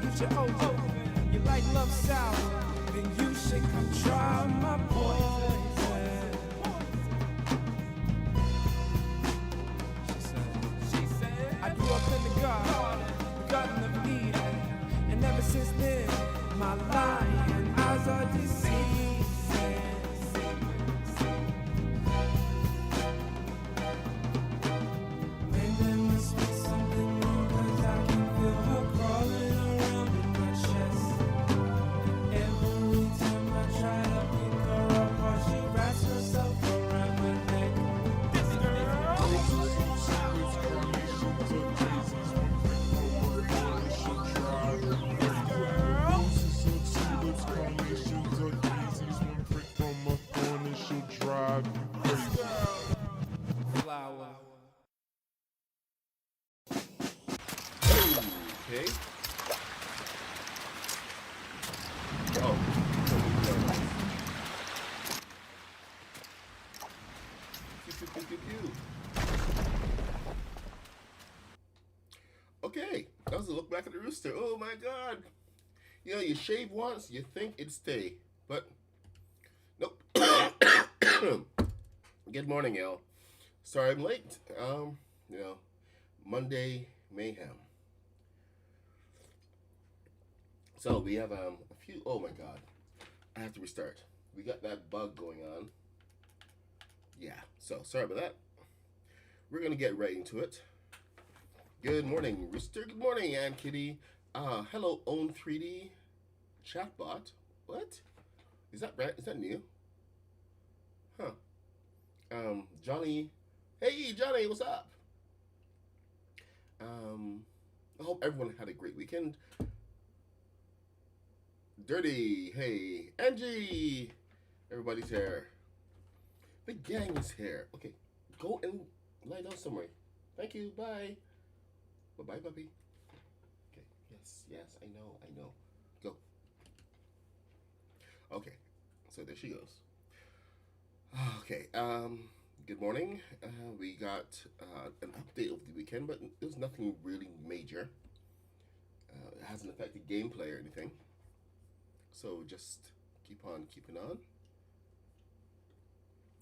you should open. You like love sour, then you should come try my poison. She said, I grew up in the garden of Eden, and ever since then, my lying eyes are deceiving. Maybe must be something wrong, 'cause I can feel her crawling around in my chest. Every time I try to pick her apart, she wraps herself around my neck. This girl. Flower. Okay. Oh. Pew, pew, pew, pew. Okay, that was a look back at the rooster. Oh my god. You know, you shave once, you think it'd stay. But, nope. Good morning, Al. Sorry I'm late. You know, Monday Mayhem. So we have a few. Oh my god, I have to restart. We got that bug going on. Yeah. So sorry about that. We're gonna get right into it. Good morning, Rooster. Good morning, Aunt Kitty. Hello, Own 3D chatbot. What? Is that right? Is that new? Huh. Johnny. Hey, Johnny, what's up? I hope everyone had a great weekend. Dirty, hey, Angie, everybody's here. The gang is here. Okay, go and lie down somewhere. Thank you, bye. Bye-bye, puppy. Okay, yes, I know. Go. Okay, so there she goes. Okay, good morning. We got an update of the weekend, but it was nothing really major. It hasn't affected gameplay or anything. So just keep on keeping on.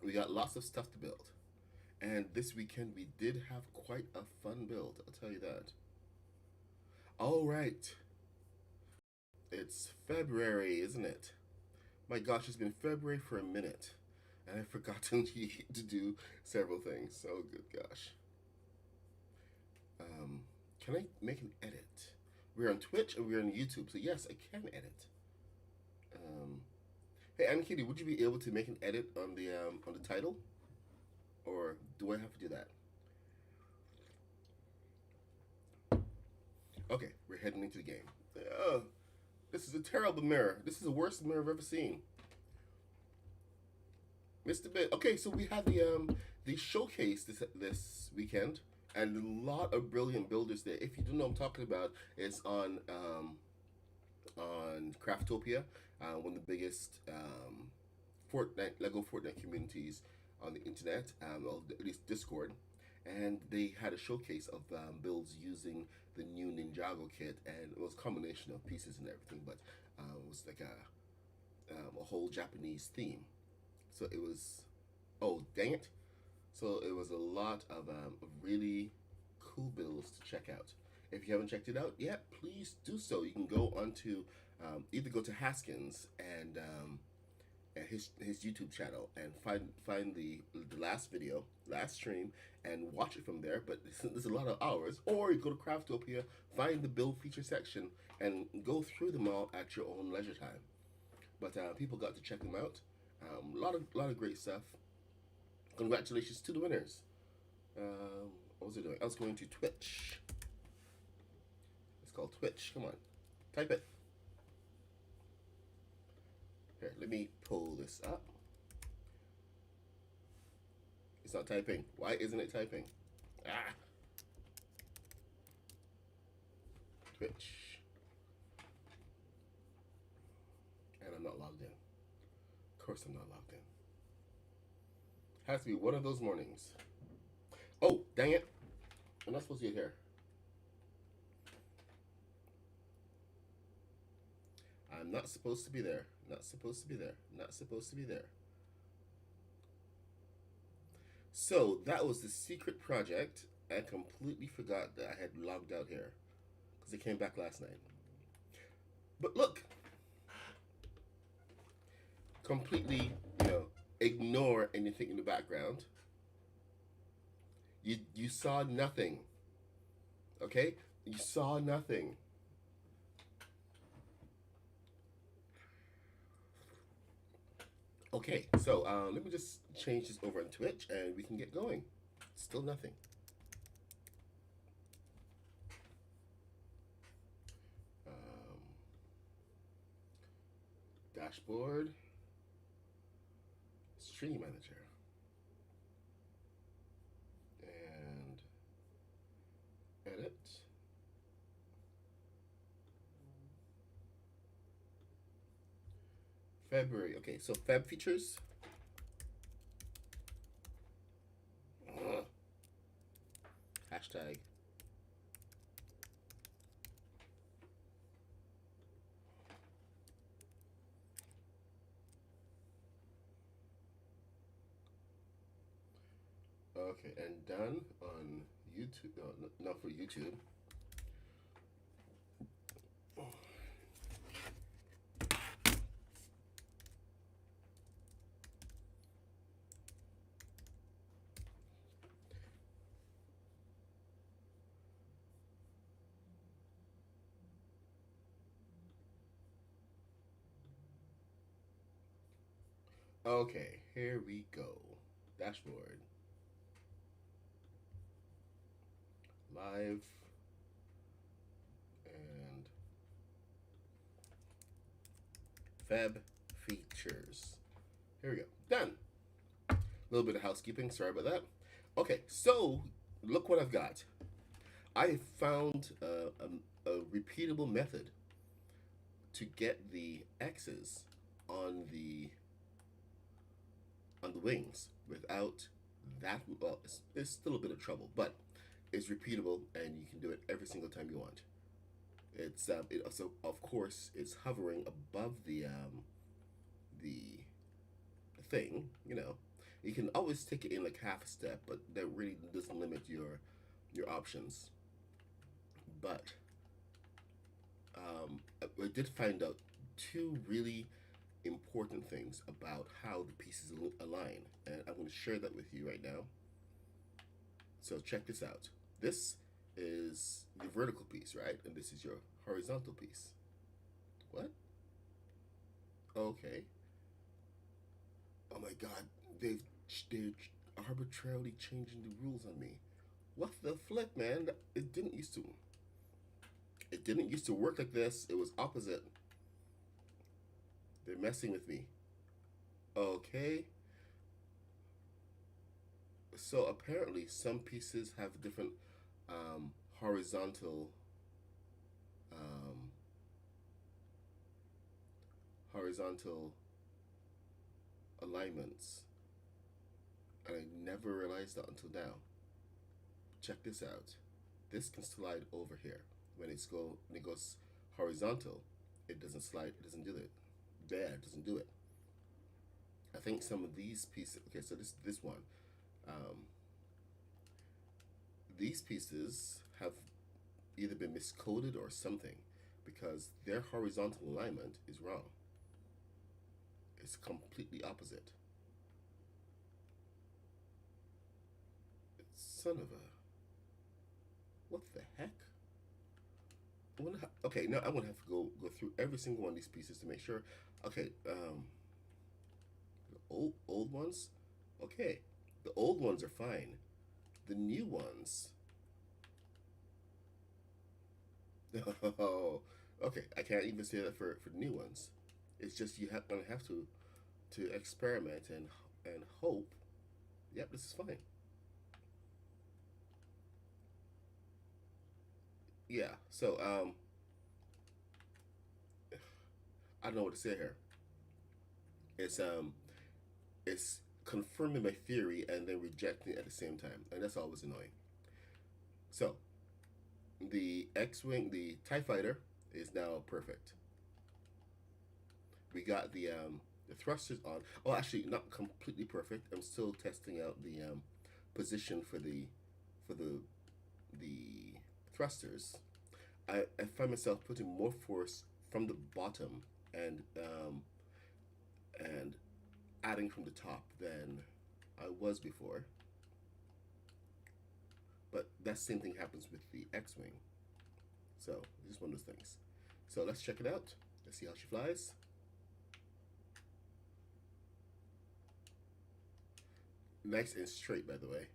We got lots of stuff to build. And this weekend we did have quite a fun build, I'll tell you that. Alright. It's February, isn't it? My gosh, it's been February for a minute. And I've forgotten to do several things. So good gosh. Can I make an edit? We're on Twitch and we're on YouTube, so yes, I can edit. Hey, Anna Kitty, would you be able to make an edit on the title, or do I have to do that? Okay, we're heading into the game. This is a terrible mirror. This is the worst mirror I've ever seen. Mr. Bit. Okay, so we had the showcase this weekend, and a lot of brilliant builders there. If you don't know what I'm talking about, it's on Craftopia, one of the biggest Lego Fortnite communities on the internet, or at least Discord, and they had a showcase of builds using the new Ninjago kit, and it was a combination of pieces and everything, but it was like a whole Japanese theme. So it was, oh dang it! So it was a lot of really cool builds to check out. If you haven't checked it out yet, please do so. You can go onto either go to Haskins and his YouTube channel and find the last video, last stream, and watch it from there. But there's a lot of hours. Or you go to Craftopia, find the build feature section, and go through them all at your own leisure time. But people got to check them out. A lot of great stuff. Congratulations to the winners. What was I doing? I was going to Twitch. It's called Twitch. Come on, type it. Here, let me pull this up. It's not typing. Why isn't it typing? Ah. Twitch. And I'm not logged in. Of course I'm not logged in. Has to be one of those mornings. Oh, dang it. I'm not supposed to get here. I'm not supposed to be there. Not supposed to be there. Not supposed to be there. So that was the secret project. I completely forgot that I had logged out here because it came back last night. But look, completely, ignore anything in the background. You saw nothing. Okay? You saw nothing. Okay, so let me just change this over on Twitch and we can get going. Still nothing. Um, Dashboard, Stream Manager, and edit. February. Okay, so Feb features. Hashtag. Okay, and done on YouTube. No, not for YouTube. Okay, here we go. Dashboard. Live. And Feb features. Here we go. Done. A little bit of housekeeping. Sorry about that. Okay, so look what I've got. I found a repeatable method to get the X's on the wings without that. Well, it's still a bit of trouble, but it's repeatable and you can do it every single time you want. It's it also, of course, it's hovering above the thing. You can always take it in like half a step, but that really doesn't limit your options. But I did find out two really important things about how the pieces align, and I'm going to share that with you right now. So check this out. This is your vertical piece, right? And this is your horizontal piece. What? Okay. Oh my God, they're arbitrarily changing the rules on me. What the flip, man? It didn't used to. It didn't used to work like this. It was opposite. They're messing with me. Okay. So apparently some pieces have different horizontal horizontal alignments. And I never realized that until now. Check this out. This can slide over here. When it goes horizontal, it doesn't slide, it doesn't do it. There, it doesn't do it. I think some of these pieces, okay, so this one, these pieces have either been miscoded or something because their horizontal alignment is wrong. It's completely opposite. Son of a... What the heck? Okay, now I'm gonna have to go through every single one of these pieces to make sure. Okay, the old ones. Okay, the old ones are fine. The new ones. Oh, okay. I can't even say that for the new ones. It's just gonna have to experiment and hope. Yep, this is fine. Yeah. So I don't know what to say here. It's it's confirming my theory and then rejecting it at the same time, and that's always annoying. So the X-wing, the TIE fighter, is now perfect. We got the thrusters on. Oh, actually, not completely perfect. I'm still testing out the position for the thrusters. I find myself putting more force from the bottom and adding from the top than I was before. But that same thing happens with the X-wing. So it's just one of those things. So let's check it out. Let's see how she flies. Nice and straight, by the way.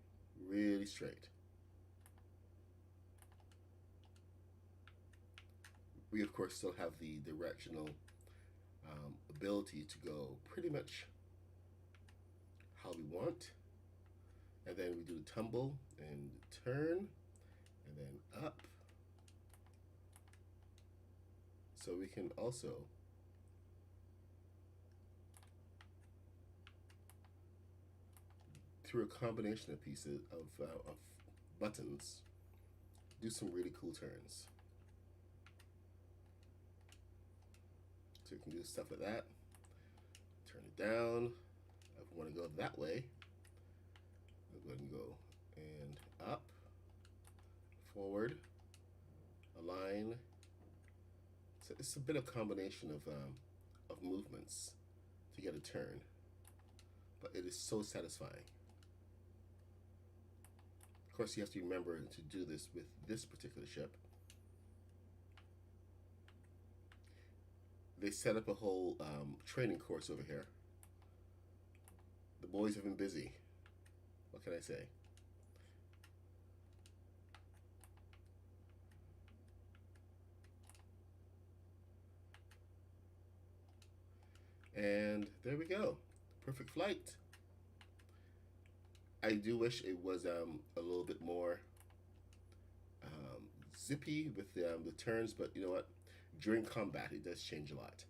Really straight. We, of course, still have the directional ability to go pretty much how we want. And then we do the tumble and turn, and then up. So we can also through a combination of pieces of buttons, do some really cool turns. So you can do stuff like that. Turn it down. If we want to go that way, we'll go ahead and go and up, forward, align. So it's a bit of combination of movements to get a turn, but it is so satisfying. Of course, you have to remember to do this with this particular ship. They set up a whole training course over here. The boys have been busy. What can I say? And there we go. Perfect flight. I do wish it was a little bit more zippy with the turns, but you know what? During combat, it does change a lot.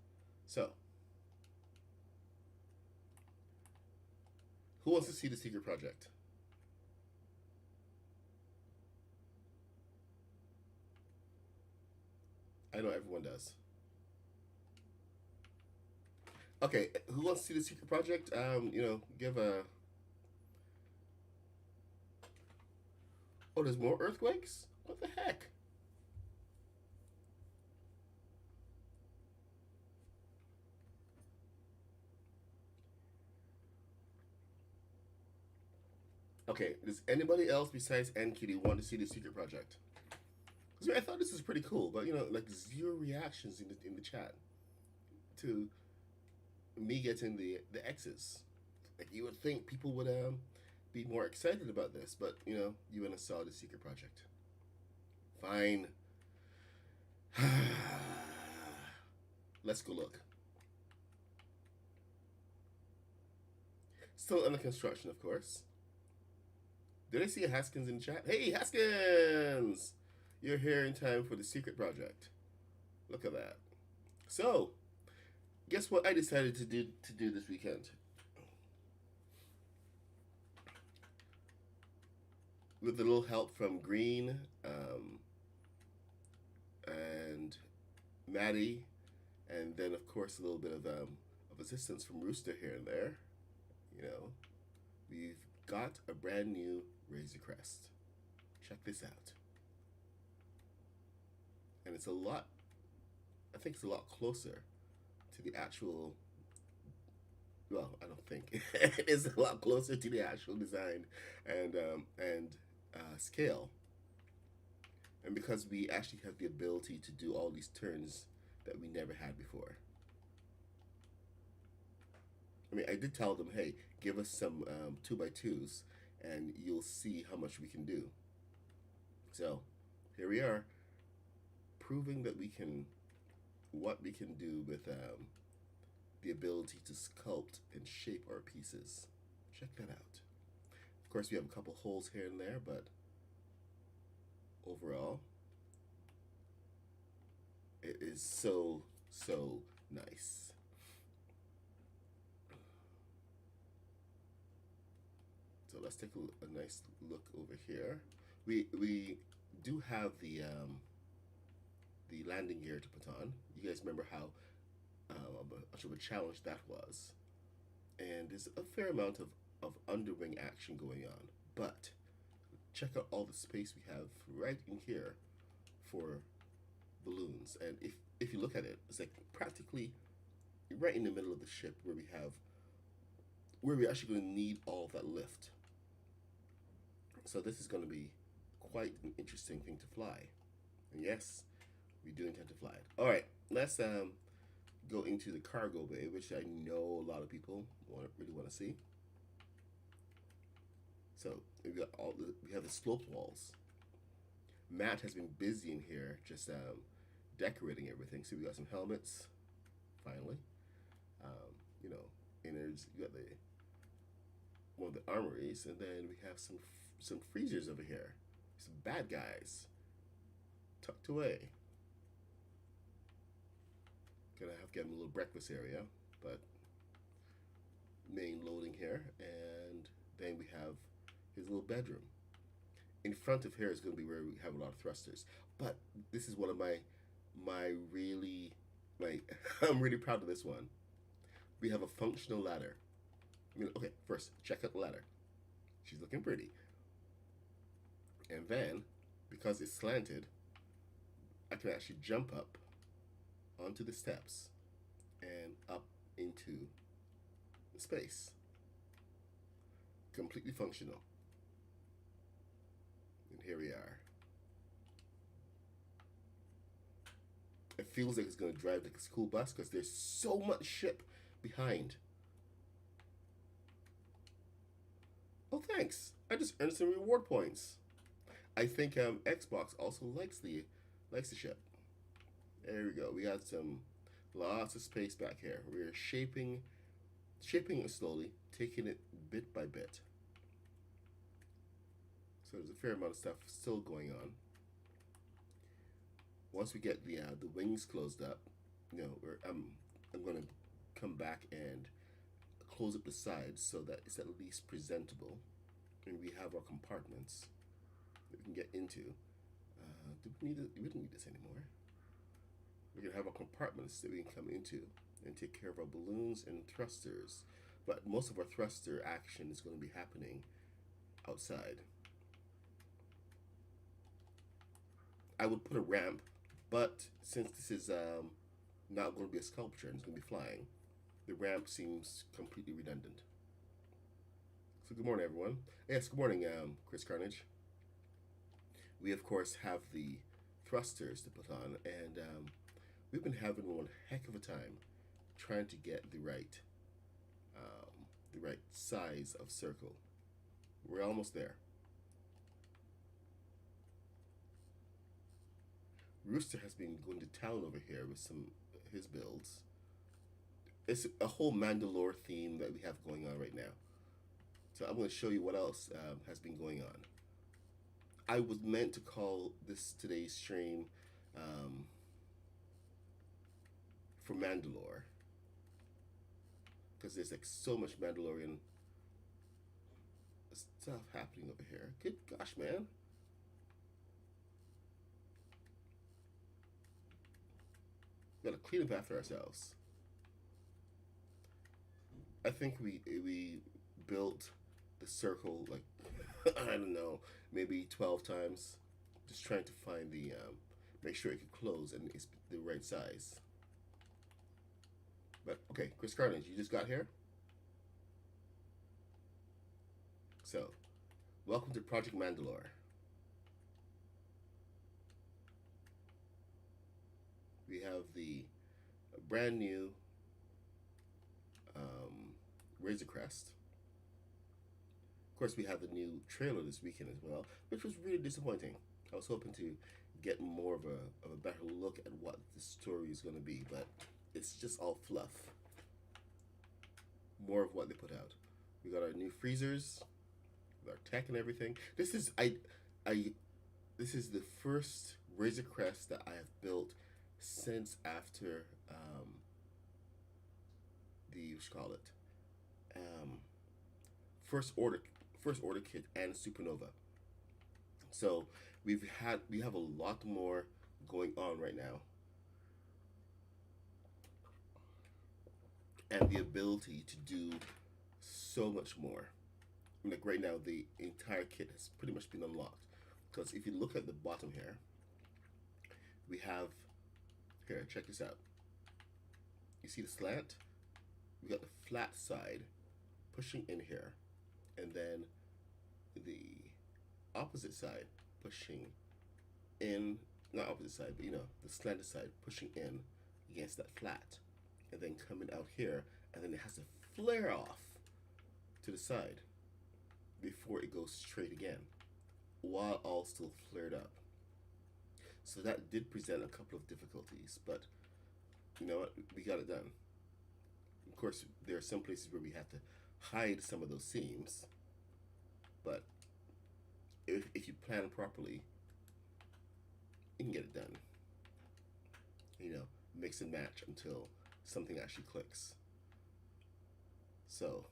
So, who wants to see the secret project? I know everyone does. Okay, who wants to see the secret project? Give a. Oh, there's more earthquakes? What the heck? Okay, does anybody else besides N Kitty want to see the secret project? I thought this was pretty cool, but like zero reactions in the chat to me getting the X's. Like you would think people would be more excited about this, but you went and saw the secret project. Fine. Let's go look. Still under construction, of course. Did I see a Haskins in the chat? Hey, Haskins! You're here in time for the secret project. Look at that. So, guess what I decided to do this weekend? With a little help from Green and Maddie, and then of course a little bit of assistance from Rooster here and there. We've got a brand new Razor Crest. Check this out. And it's I think it's a lot closer to the actual, well, I don't think. It is a lot closer to the actual design and scale. And because we actually have the ability to do all these turns that we never had before. I mean, I did tell them, hey, give us some 2x2s and you'll see how much we can do. So here we are, proving that what we can do with the ability to sculpt and shape our pieces. Check that out. Of course, we have a couple holes here and there, but overall, it is so nice. So let's take a nice look over here. We do have the landing gear to put on. You guys remember how much of a challenge that was. And there's a fair amount of underwing action going on. But check out all the space we have right in here for balloons. And if you look at it, it's like practically right in the middle of the ship where we're actually going to need all of that lift. So this is going to be quite an interesting thing to fly. And yes, we do intend to fly it. All right, let's go into the cargo bay, which I know a lot of people really want to see. So we have the sloped walls. Matt has been busy in here just decorating everything. So we got some helmets, finally. You know, innards. You got the one of the armories, and then we have some freezers over here. Some bad guys tucked away. Gonna have to get him a little breakfast area, but main loading here, and then we have his little bedroom. In front of here is going to be where we have a lot of thrusters. But this is one of my really I'm really proud of this one. We have a functional ladder. I mean, okay, first check out the ladder. She's looking pretty. And then, because it's slanted, I can actually jump up onto the steps and up into space. Completely functional. And here we are. It feels like it's going to drive like a school bus because there's so much ship behind. Oh, thanks. I just earned some reward points. I think Xbox also likes the ship. There we go. We got lots of space back here. We're shaping it slowly, taking it bit by bit. So there's a fair amount of stuff still going on. Once we get the wings closed up, you know, I'm going to come back and close up the sides so that it's at least presentable, and we have our compartments that we can get into. Do we need it? We don't need this anymore. We're gonna have our compartments that we can come into and take care of our balloons and thrusters. But most of our thruster action is going to be happening outside. I would put a ramp, but since this is not going to be a sculpture and it's going to be flying, the ramp seems completely redundant. So good morning, everyone. Yes, good morning, Chris Carnage. We, of course, have the thrusters to put on, and we've been having one heck of a time trying to get the right size of circle. We're almost there. Rooster has been going to town over here with his builds. It's a whole Mandalore theme that we have going on right now. So I'm going to show you what else has been going on. I was meant to call today's stream for Mandalore, because there's like so much Mandalorian stuff happening over here. Good gosh, man. We gotta clean up after ourselves. I think we built the circle like I don't know, maybe 12 times, just trying to find the make sure it could close and it's the right size. But okay, Chris Carnage, you just got here. So, welcome to Project Mandalore. We have the brand new Razor Crest. Of course, we have the new trailer this weekend as well, which was really disappointing. I was hoping to get more of a better look at what the story is going to be, but it's just all fluff. More of what they put out. We got our new freezers, with our tech and everything. This is this is the first Razor Crest that I have built since after the first order kit and Supernova. So we have a lot more going on right now. and the ability to do so much more. Like right now, the entire kit has pretty much been unlocked. Because if you look at the bottom here, we have here. Check this out. You see the slant? We got the flat side pushing in here, and then the opposite side pushing in. Not opposite side, but the slanted side pushing in against that flat, and then coming out here, and then it has to flare off to the side before it goes straight again, while all still flared up. So that did present a couple of difficulties, but you know what? We got it done. Of course, there are some places where we have to hide some of those seams, but if you plan properly, you can get it done. Mix and match until something actually clicks. So,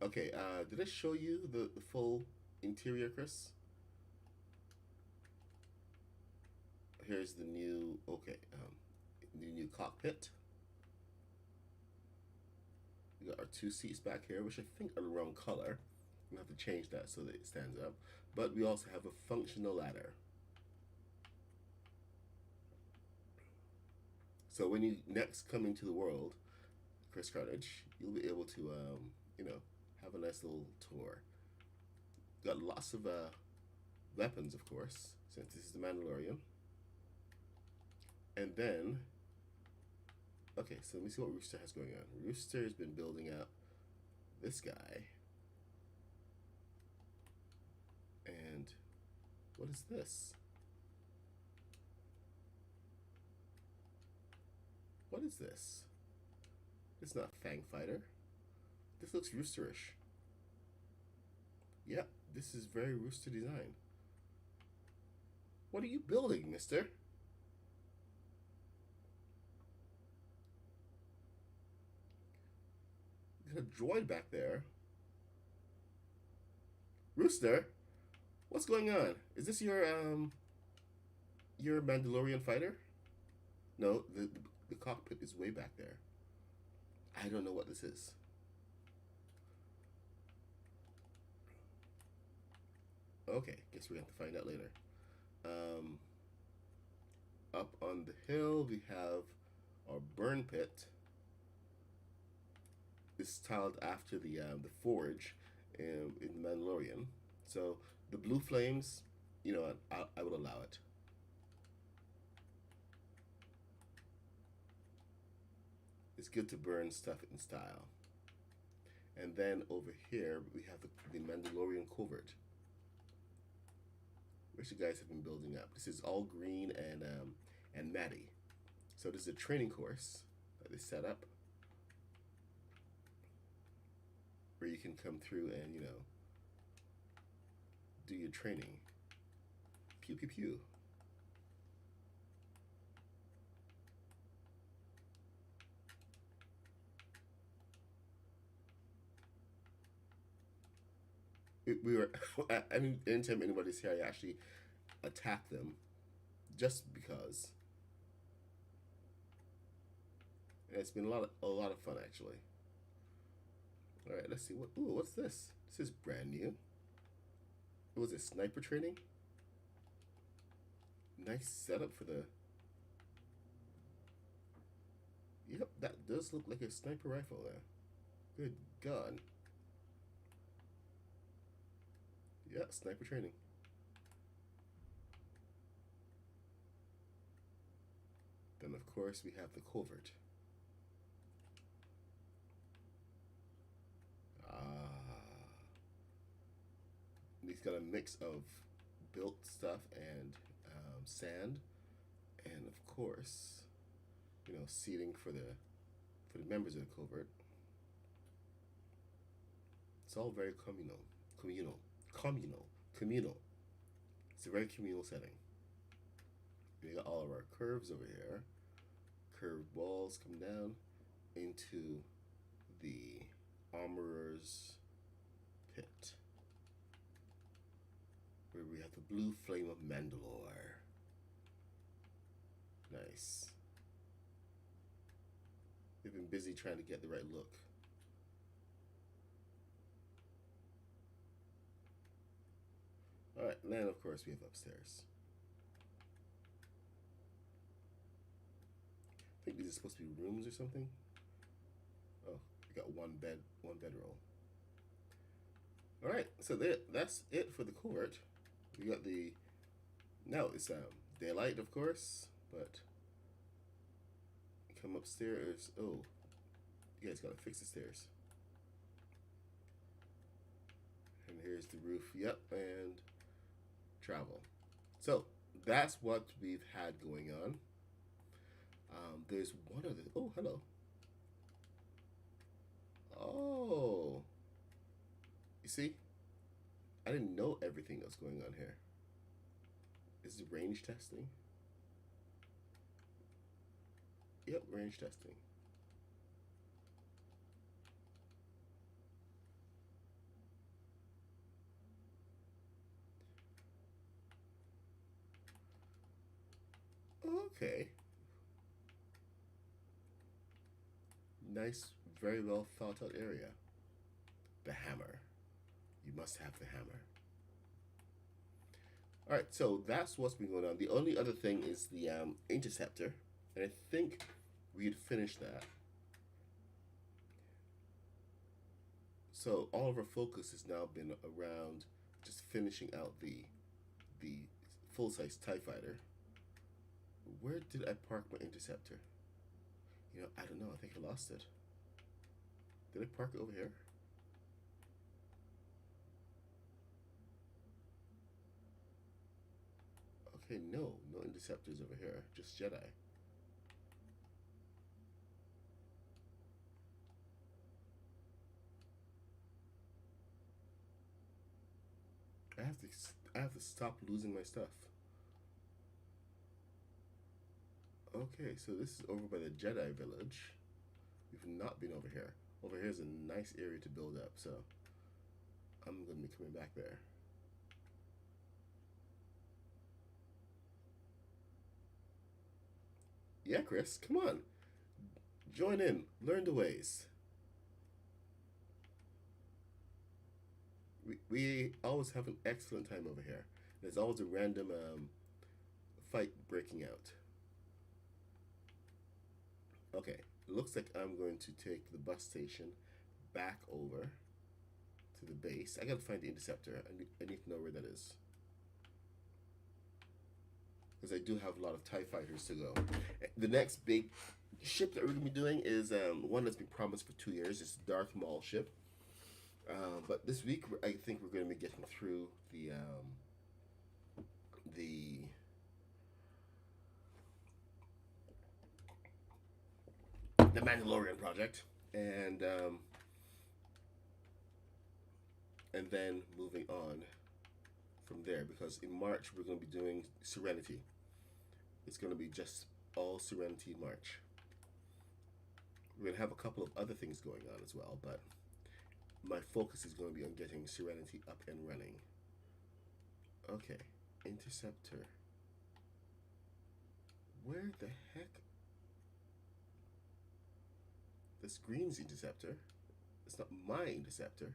okay, did I show you the full interior, Chris? Here's the new, the new cockpit. We got our two seats back here, which I think are the wrong color. We have to change that so that it stands up. But we also have a functional ladder. So when you next come into the world, Chris Carnage, you'll be able to, have a nice little tour. Got lots of weapons, of course, since this is the Mandalorian. And then, okay, so let me see what Rooster has going on. Rooster has been building up this guy. And what is this? What is this? It's not Fang Fighter. This looks roosterish. Yep, this is very rooster design. What are you building, mister? There's a droid back there. Rooster? What's going on? Is this your Mandalorian fighter? No, the cockpit is way back there. I don't know what this is. Okay, guess we have to find out later. Up on the hill, we have our burn pit. It's tiled after the forge in the Mandalorian. So the blue flames, I would allow it. It's good to burn stuff in style. And then over here we have the Mandalorian covert, which you guys have been building up. This is all green and matty. So this is a training course that they set up where you can come through and do your training. Pew pew pew. We were anytime anybody's here, I actually attack them just because. And it's been a lot of fun actually. All right, let's see what's this? This is brand new. Was it sniper training? Nice setup for the. Yep, that does look like a sniper rifle there. Good God. Yeah, sniper training. Then of course we have the covert. He's got a mix of built stuff and sand, and of course, seating for the members of the covert. It's all very communal. It's a very communal setting. We got all of our curves over here. Curved walls come down into the armorer's pit, where we have the blue flame of Mandalore. Nice. They've been busy trying to get the right look. Alright, and then of course we have upstairs. I think these are supposed to be rooms or something. Oh, we got one bedroll. Alright, so that's it for the court. We got the... Now it's daylight, of course, but... Come upstairs. Oh, you guys gotta fix the stairs. And here's the roof. Yep, and travel. So that's what we've had going on. There's one other. Oh, hello. Oh, you see, I didn't know everything that's going on here. Is it range testing? Yep, range testing. Okay. Nice, very well thought out area. The hammer. You must have the hammer. Alright, so that's what's been going on. The only other thing is the interceptor. And I think we had finished that. So all of our focus has now been around just finishing out the full-size TIE fighter. Where did I park my interceptor? You know, I don't know. I think I lost it. Did I park it over here? Okay, no interceptors over here. Just Jedi. I have to stop losing my stuff. Okay, so this is over by the Jedi village. We've not been over here. Over here is a nice area to build up, so I'm going to be coming back there. Yeah, Chris, come on. Join in. Learn the ways. We always have an excellent time over here. There's always a random fight breaking out. Okay, looks like I'm going to take the bus station back over to the base. I gotta find the interceptor. I need to know where that is. Because I do have a lot of TIE fighters to go. The next big ship that we're gonna be doing is one that's been promised for 2 years. It's Darth Maul ship. But this week, I think we're going to be getting through the Mandalorian project, and then moving on from there, because in March we're going to be doing Serenity. It's going to be just all Serenity March. We're going to have a couple of other things going on as well, but my focus is going to be on getting Serenity up and running. Okay, interceptor. Where the heck? The screen's interceptor. It's not my interceptor.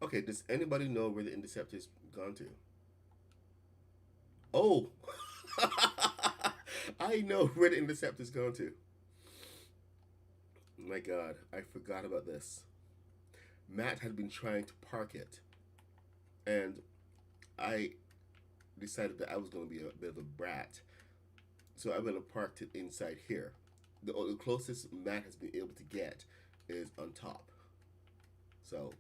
Okay, does anybody know where the interceptor's gone to? Oh! I know where the interceptor's gone to. My God, I forgot about this. Matt had been trying to park it, and I decided that I was going to be a bit of a brat, so I went and parked it inside here. The closest Matt has been able to get is on top. So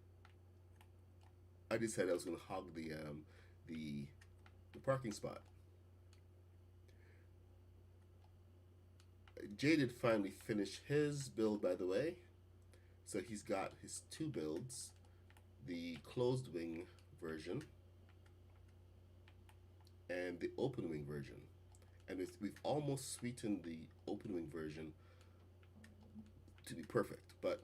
I decided I was going to hog the parking spot. Jay did finally finish his build, by the way. So he's got his 2 builds, the closed wing version and the open wing version. And we've almost sweetened the open wing version to be perfect. But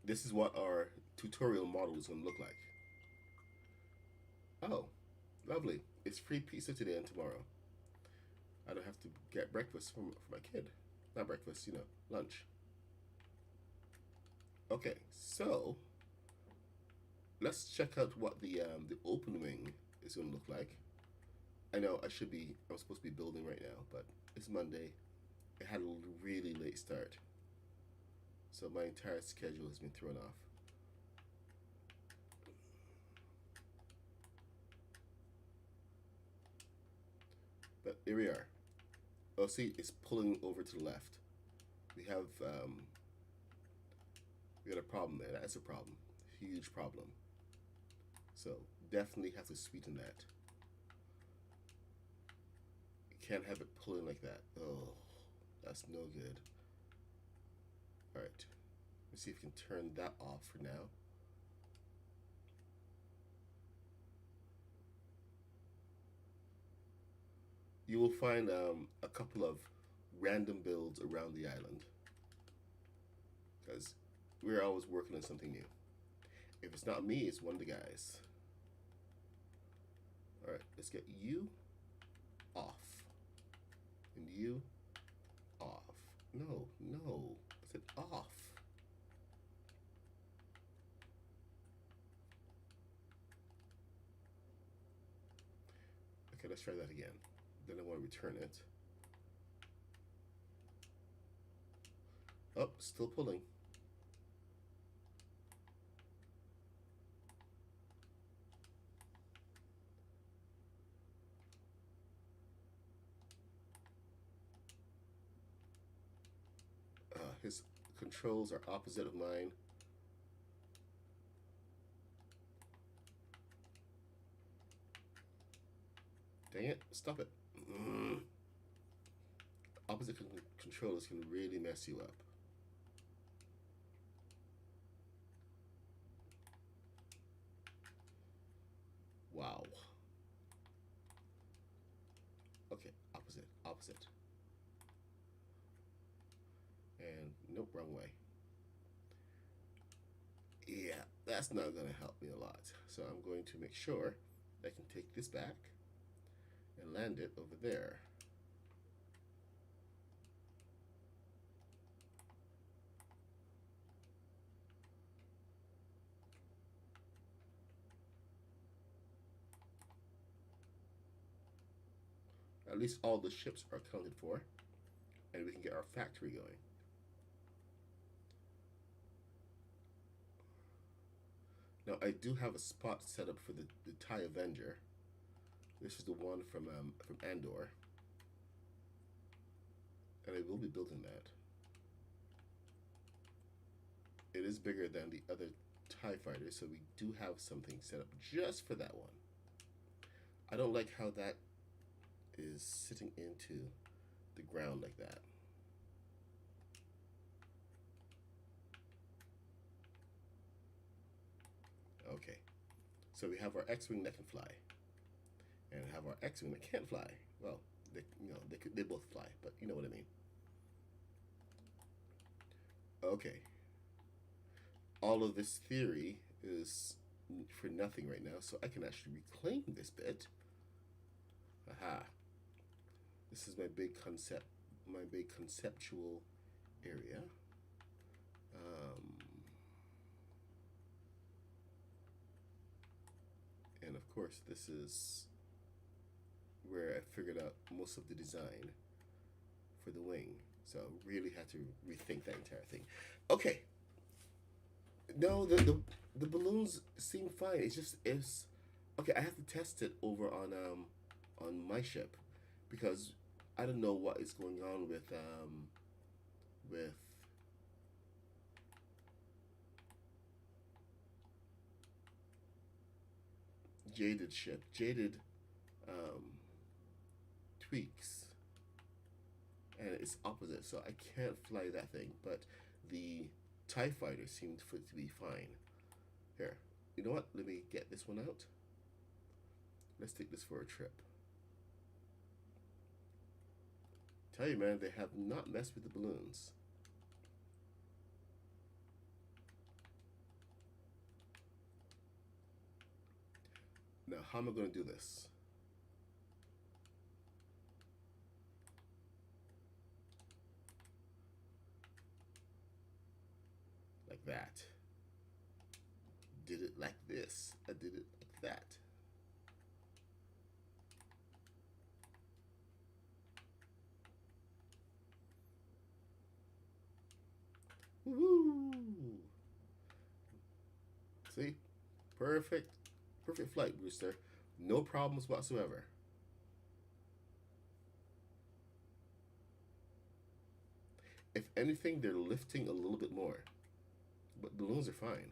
this is what our tutorial model is going to look like. Oh, lovely. It's free pizza today and tomorrow. I don't have to get breakfast for my kid. Not breakfast, lunch. Okay, so let's check out what the open wing is going to look like. I know I'm supposed to be building right now, but it's Monday. It had a really late start, so my entire schedule has been thrown off. But here we are. Oh, see, it's pulling over to the left. We have we got a problem there. That's a problem, huge problem. So definitely have to sweeten that. You can't have it pulling like that. Oh, that's no good. All right, let's see if we can turn that off for now. You will find a couple of random builds around the island because we're always working on something new. If it's not me, it's one of the guys. All right, let's get you off and you off. No, I said off. Okay, let's try that again. Then I want to return it. Oh, still pulling. His controls are opposite of mine. Dang it, stop it. Opposite controllers can really mess you up. Wow. Okay, opposite. And nope, wrong way. Yeah, that's not gonna help me a lot. So I'm going to make sure I can take this back and land it over there. At least all the ships are accounted for, and we can get our factory going. Now I do have a spot set up for the TIE Avenger. This is the one from Andor, and I will be building that. It is bigger than the other TIE fighters, so we do have something set up just for that one. I don't like how that is sitting into the ground like that. Okay, so we have our X-wing that can fly, and have our X-wing that can't fly. Well, they both fly, but you know what I mean. Okay, all of this theory is for nothing right now, so I can actually reclaim this bit. Aha! This is my big conceptual area. And of course, this is where I figured out most of the design for the wing. So really had to rethink that entire thing. Okay. No, the balloons seem fine. It's okay. I have to test it over on my ship because I don't know what is going on with Jaded ship. Jaded um, tweaks, and it's opposite, so I can't fly that thing. But the TIE fighter seemed to be fine. Here, you know what? Let me get this one out. Let's take this for a trip. Tell you, man, they have not messed with the balloons. Now, how am I going to do this? Like that. Did it like this. I did it like that. Woo! See? Perfect. Perfect flight, Brewster. No problems whatsoever. If anything, they're lifting a little bit more. But balloons are fine.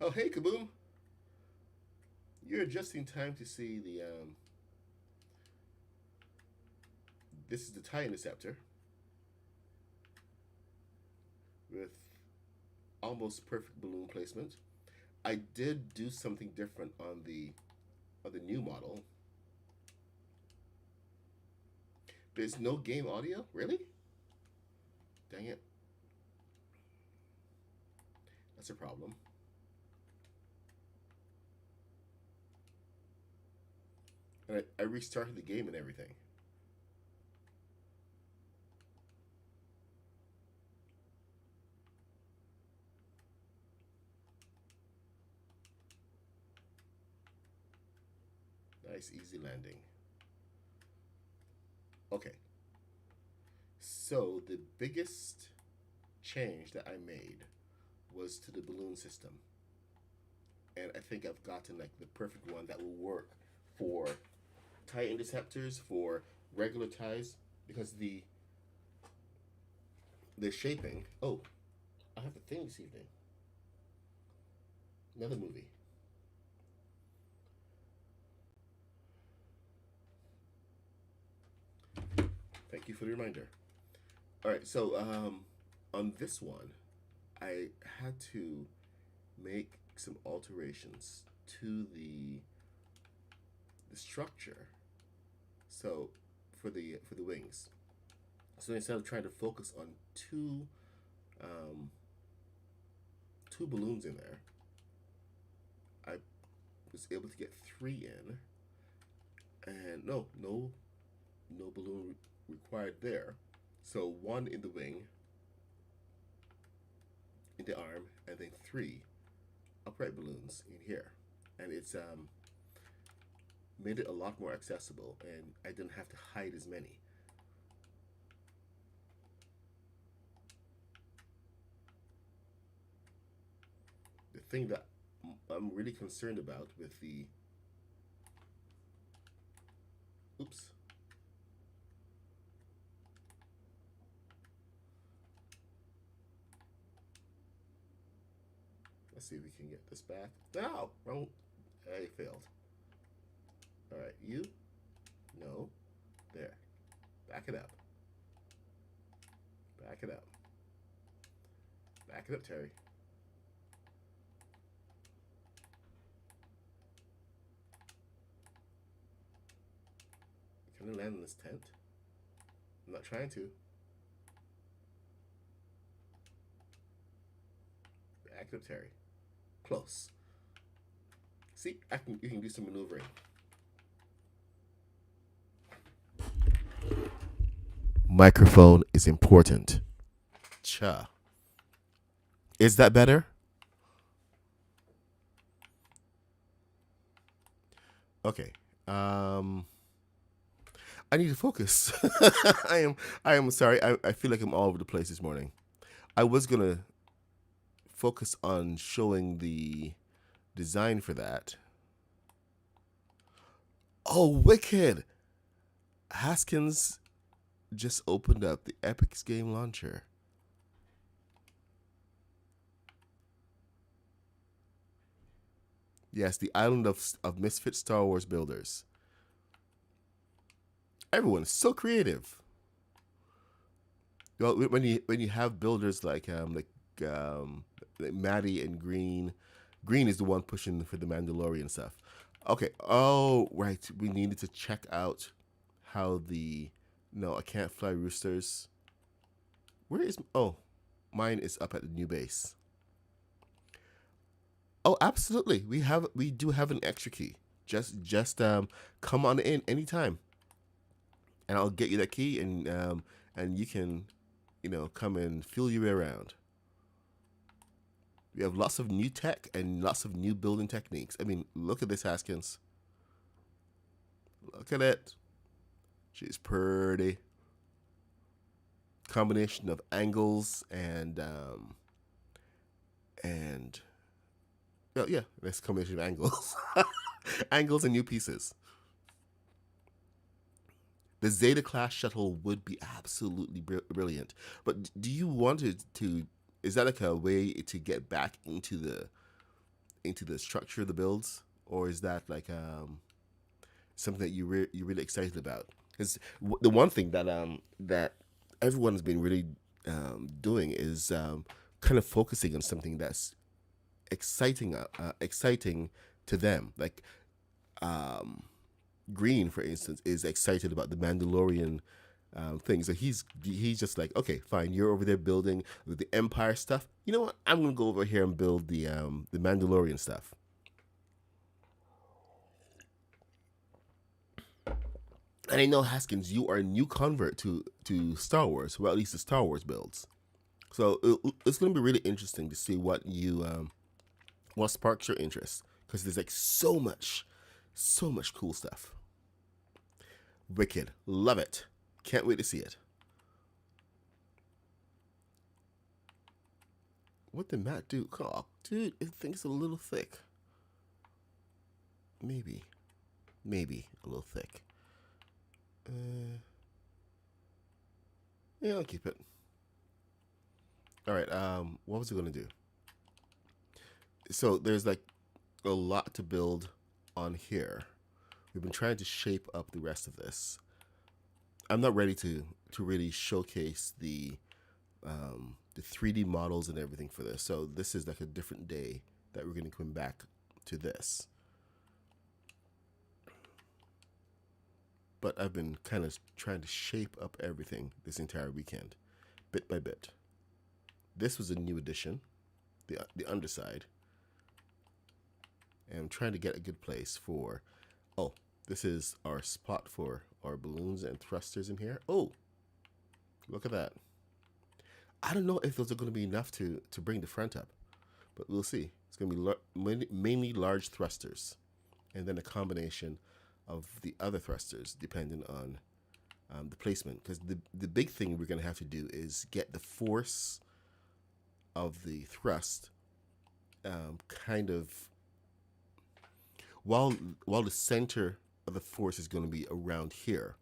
Oh, hey, Kaboom! You're just in time to see the, this is the tie interceptor with almost perfect balloon placement. I did do something different on the new model. There's no game audio? Really? Dang it. That's a problem. And I restarted the game and everything. Nice, easy landing. Okay. So the biggest change that I made was to the balloon system. And I think I've gotten like the perfect one that will work for tie interceptors, for regular ties, because the shaping. Oh, I have a thing this evening. Another movie. Thank you for the reminder. All right, so on this one, I had to make some alterations to the structure. So for the wings, so instead of trying to focus on um, two balloons in there, I was able to get three in, and no balloon required there. So one in the wing, in the arm, and then three upright balloons in here, and it's made it a lot more accessible, and I didn't have to hide as many. The thing that I'm really concerned about with the oops. Let's see if we can get this back. No, wrong. I failed. All right, you. No. There. Back it up. Back it up. Back it up, Terry. Can I land in this tent? I'm not trying to. Back it up, Terry. Close. See, you can do some maneuvering. Microphone is important. Cha. Is that better? Okay. I need to focus. I am sorry. I feel like I'm all over the place this morning. I was gonna focus on showing the design for that. Oh, wicked! Haskins just opened up the Epic's game launcher. Yes, the island of misfit Star Wars builders. Everyone is so creative. Well, when you have builders like Maddie and Green, Green is the one pushing for the Mandalorian stuff. Okay. Oh, right. We needed to check out how the no, I can't fly roosters. Where is mine is up at the new base. Oh, absolutely. We do have an extra key. Just come on in anytime, and I'll get you that key, and you can, come and feel your way around. We have lots of new tech and lots of new building techniques. I mean, look at this, Haskins. Look at it. She's pretty. Combination of angles and oh yeah, that's a combination of angles, angles and new pieces. The Zeta class shuttle would be absolutely brilliant, but do you want it to? Is that like a way to get back into the structure of the builds, or is that like something that you're really excited about? Because the one thing that everyone's been really doing is kind of focusing on something that's exciting to them. Like um, Green, for instance, is excited about the Mandalorian thing. So he's just like, okay, fine. You're over there building with the Empire stuff. You know what? I'm gonna go over here and build the Mandalorian stuff. And I know, Haskins, you are a new convert to Star Wars, or at least the Star Wars builds. So it's going to be really interesting to see what sparks your interest, because there's like so much cool stuff. Wicked, love it, can't wait to see it. What did Matt do? Oh, dude, I think it's a little thick. Maybe a little thick. Yeah, I'll keep it. All right. What was it gonna do? So there's like a lot to build on here. We've been trying to shape up the rest of this. I'm not ready to really showcase the 3D models and everything for this. So this is like a different day that we're going to come back to this. But I've been kind of trying to shape up everything this entire weekend, bit by bit. This was a new addition, the underside. And I'm trying to get a good place for, oh, this is our spot for our balloons and thrusters in here. Oh, look at that. I don't know if those are going to be enough to bring the front up, but we'll see. It's going to be mainly large thrusters, and then a combination of the other thrusters depending on the placement. Because the big thing we're going to have to do is get the force of the thrust kind of, while the center of the force is going to be around here,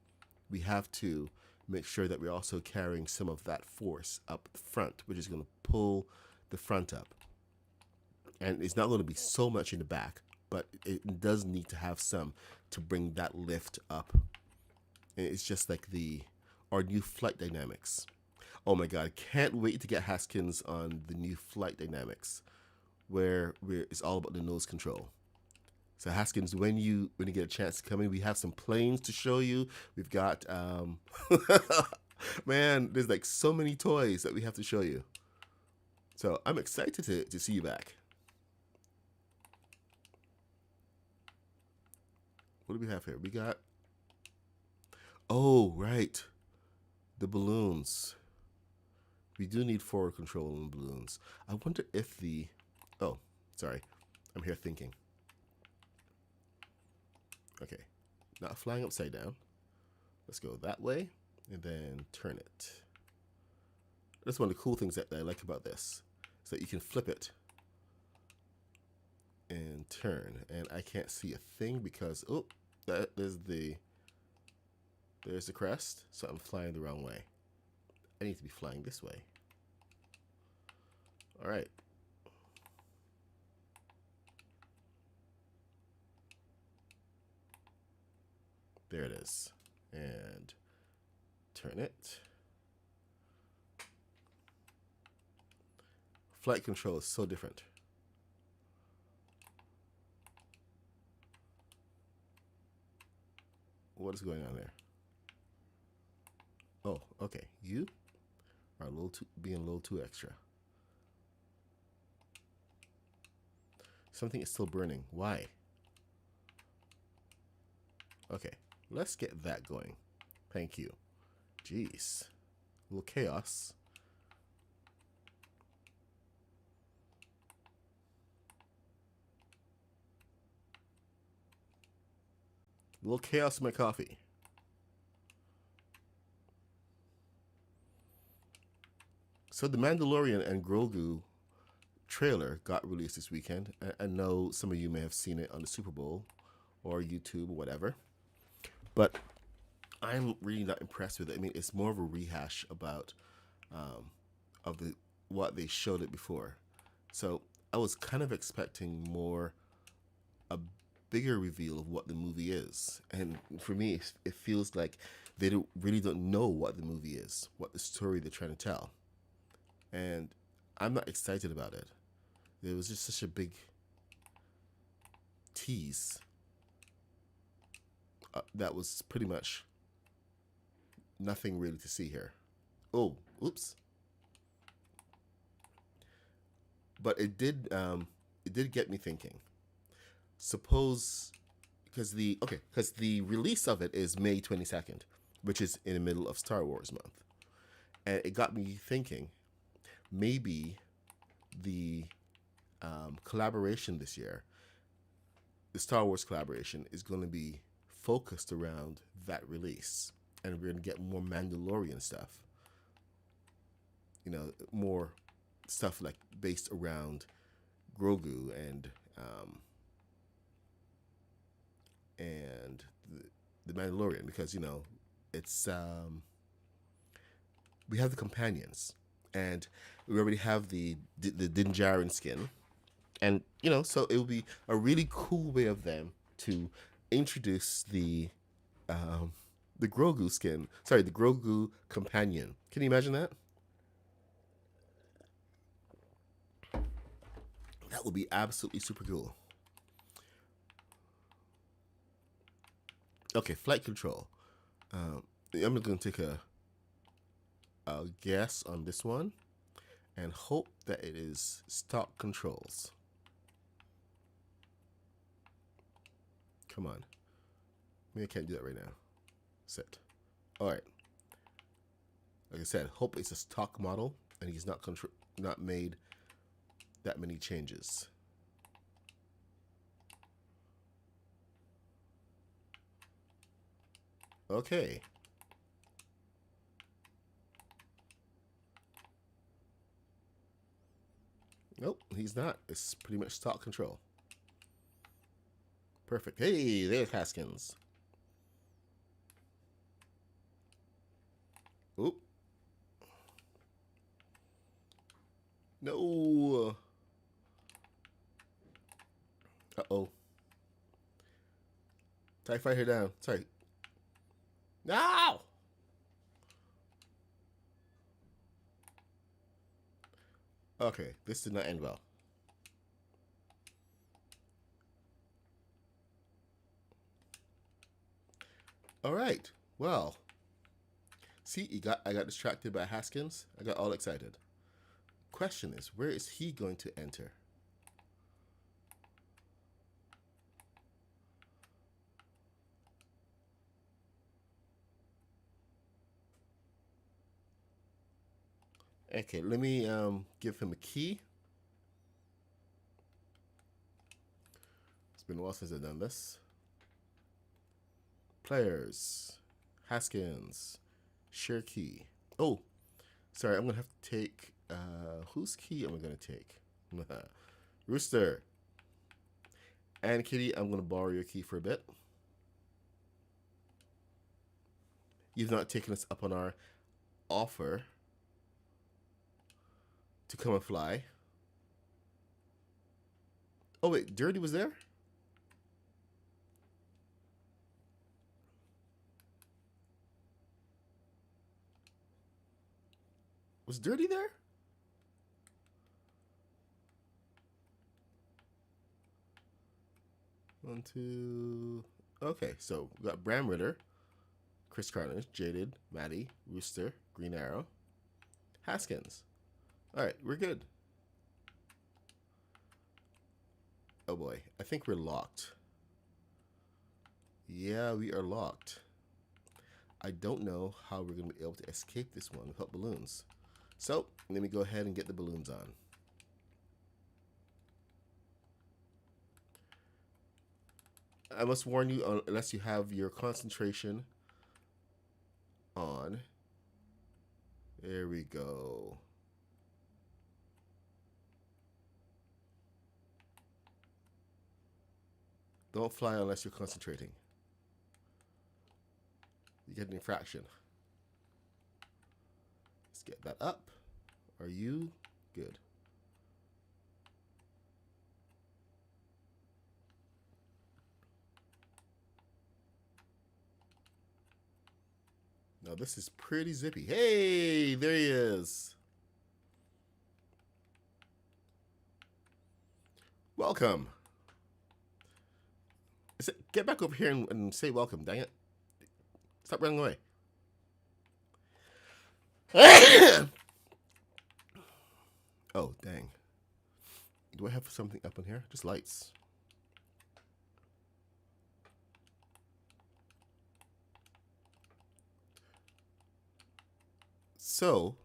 we have to make sure that we're also carrying some of that force up front, which is going to pull the front up. And it's not going to be so much in the back, but it does need to have some to bring that lift up. And it's just like our new flight dynamics. Oh my God, can't wait to get Haskins on the new flight dynamics, where it's all about the nose control. So Haskins, when you get a chance to come in, we have some planes to show you. We've got man, there's like so many toys that we have to show you. So I'm excited to see you back. What do we have here? We got, oh right, the balloons. We do need forward control on balloons. I wonder if oh, sorry, I'm here thinking. Okay, not flying upside down. Let's go that way and then turn it. That's one of the cool things that I like about this, is that you can flip it and turn. And I can't see a thing because, oh, there's the crest, so I'm flying the wrong way. I need to be flying this way. All right. There it is. And turn it. Flight control is so different. What is going on there? Oh, okay. You are being a little too extra. Something is still burning. Why? Okay, let's get that going. Thank you. Jeez. A little chaos. A little chaos in my coffee. So the Mandalorian and Grogu trailer got released this weekend. I know some of you may have seen it on the Super Bowl or YouTube or whatever, but I'm really not impressed with it. I mean, it's more of a rehash about of the what they showed it before. So I was kind of expecting more a bigger reveal of what the movie is, and for me, it feels like they really don't know what the movie is, what the story they're trying to tell, and I'm not excited about it. There was just such a big tease that was pretty much nothing really to see here. Oh, oops. But it did get me thinking. Suppose because the release of it is May 22nd, which is in the middle of Star Wars month, and it got me thinking. Maybe the collaboration this year, the Star Wars collaboration, is going to be focused around that release, and we're going to get more Mandalorian stuff. You know, more stuff like based around Grogu and the Mandalorian, because it's we have the companions, and we already have the Din Djarin skin, and so it will be a really cool way of them to introduce the Grogu skin. Sorry, the Grogu companion. Can you imagine that? That would be absolutely super cool. Okay, flight control. I'm going to take a guess on this one and hope that it is stock controls. Come on. Maybe I can't do that right now. Set. All right. Like I said, hope it's a stock model and he's not made that many changes. Okay. Nope, he's not. It's pretty much stock control. Perfect. Hey, there's Haskins. Oop. No. Uh-oh. TIE Fighter down. Sorry. No! Okay, this did not end well. All right. Well, see, I got distracted by Haskins. I got all excited. Question is, where is he going to enter? Okay, let me give him a key. It's been a while since I've done this. Players, Haskins, share key. Oh, sorry, I'm gonna have to take. Whose key am I gonna take? Rooster and Kitty, I'm gonna borrow your key for a bit. You've not taken us up on our offer to come and fly. Oh wait, Dirty was there? Was Dirty there? One, two. Okay, so we got Bram Ritter, Chris Carnage, Jaded, Maddie, Rooster, Green Arrow, Haskins. All right, we're good. Oh boy, I think we're locked. Yeah, we are locked. I don't know how we're going to be able to escape this one without balloons. So, let me go ahead and get the balloons on. I must warn you, unless you have your concentration on. There we go. Don't fly unless you're concentrating. You get an infraction. Let's get that up. Are you good? Now this is pretty zippy. Hey, there he is. Welcome. Get back over here and say welcome, dang it. Stop running away. Oh, dang. Do I have something up in here? Just lights. So,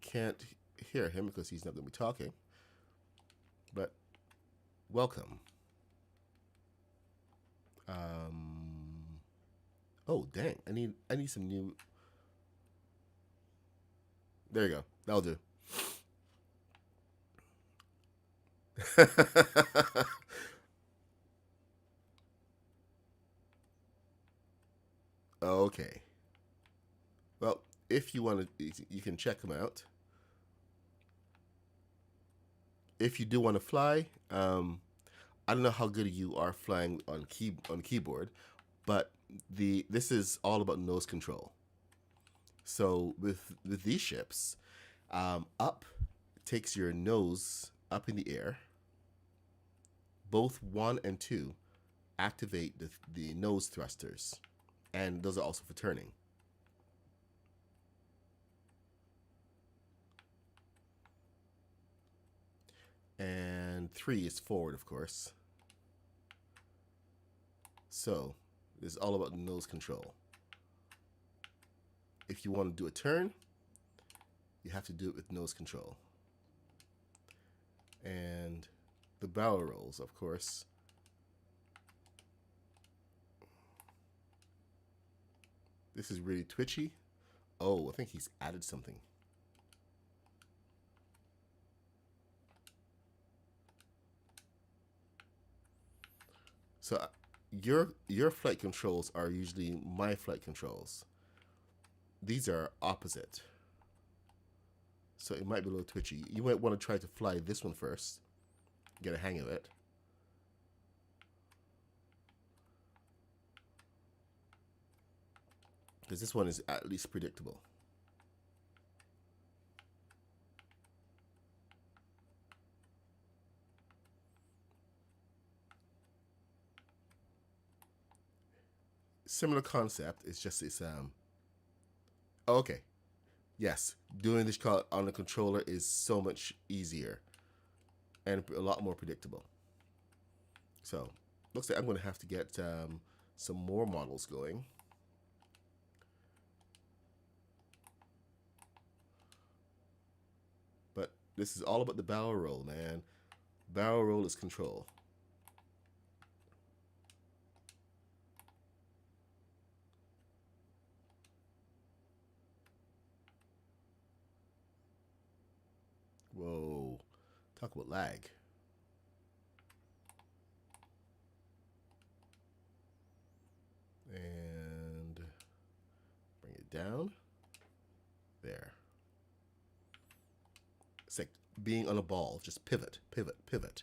can't hear him because he's not going to be talking. But, welcome. Oh, dang. I need some new... There you go. That'll do. Okay. Well, if you want to, you can check them out. If you do want to fly, I don't know how good you are flying on keyboard, but this is all about nose control. So with these ships, up takes your nose up in the air. Both 1 and 2 activate the nose thrusters, and those are also for turning. And 3 is forward, of course. So it's all about nose control. If you want to do a turn, you have to do it with nose control. And the barrel rolls, of course. This is really twitchy. Oh, I think he's added something. So your flight controls are usually my flight controls. These are opposite. So it might be a little twitchy. You might want to try to fly this one first. Get a hang of it. Because this one is at least predictable. Similar concept. It's just it's oh, okay. Yes, doing this on the controller is so much easier and a lot more predictable. So looks like I'm going to have to get some more models going. But this is all about the barrel roll, man. Barrel roll is control. Whoa. Talk about lag. And bring it down. There. It's like being on a ball. Just pivot, pivot, pivot.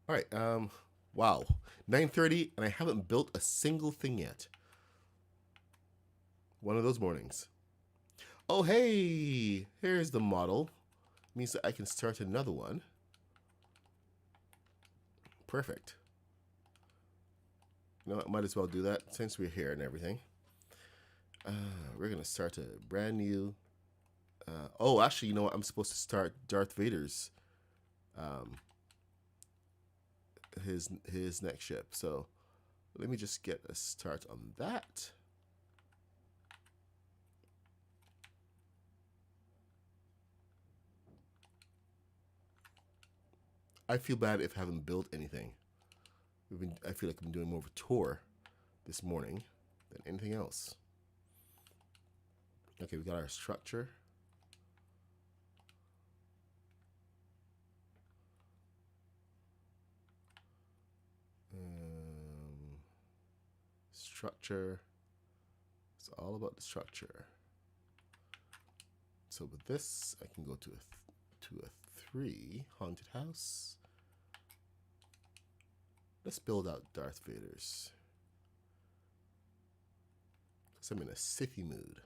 All right. Wow. 9:30 and I haven't built a single thing yet. One of those mornings. Oh, hey, here's the model. Means that I can start another one. Perfect. You know what, might as well do that since we're here and everything. We're going to start a brand new Oh, actually, you know what? I'm supposed to start Darth Vader's um, his next ship. So let me just get a start on that. I feel bad if I haven't built anything. I feel like I've been doing more of a tour this morning than anything else. Okay, we got our structure. Structure. It's all about the structure. So with this, I can go to a 3 haunted house. Let's build out Darth Vader's. Because I'm in a Sithy mood.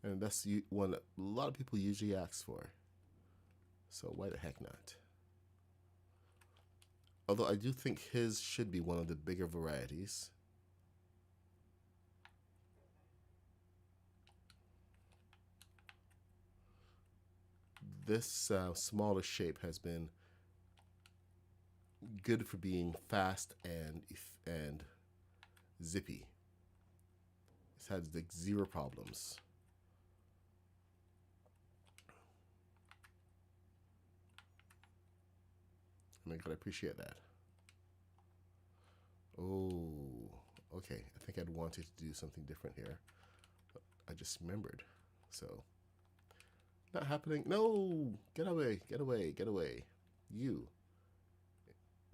And that's one that a lot of people usually ask for. So why the heck not? Although I do think his should be one of the bigger varieties. This smaller shape has been good for being fast and zippy. It's had like 0 problems. I mean, I gotta appreciate that. Oh, okay. I think I'd wanted to do something different here, but I just remembered. So, not happening. No, get away, get away, get away. You.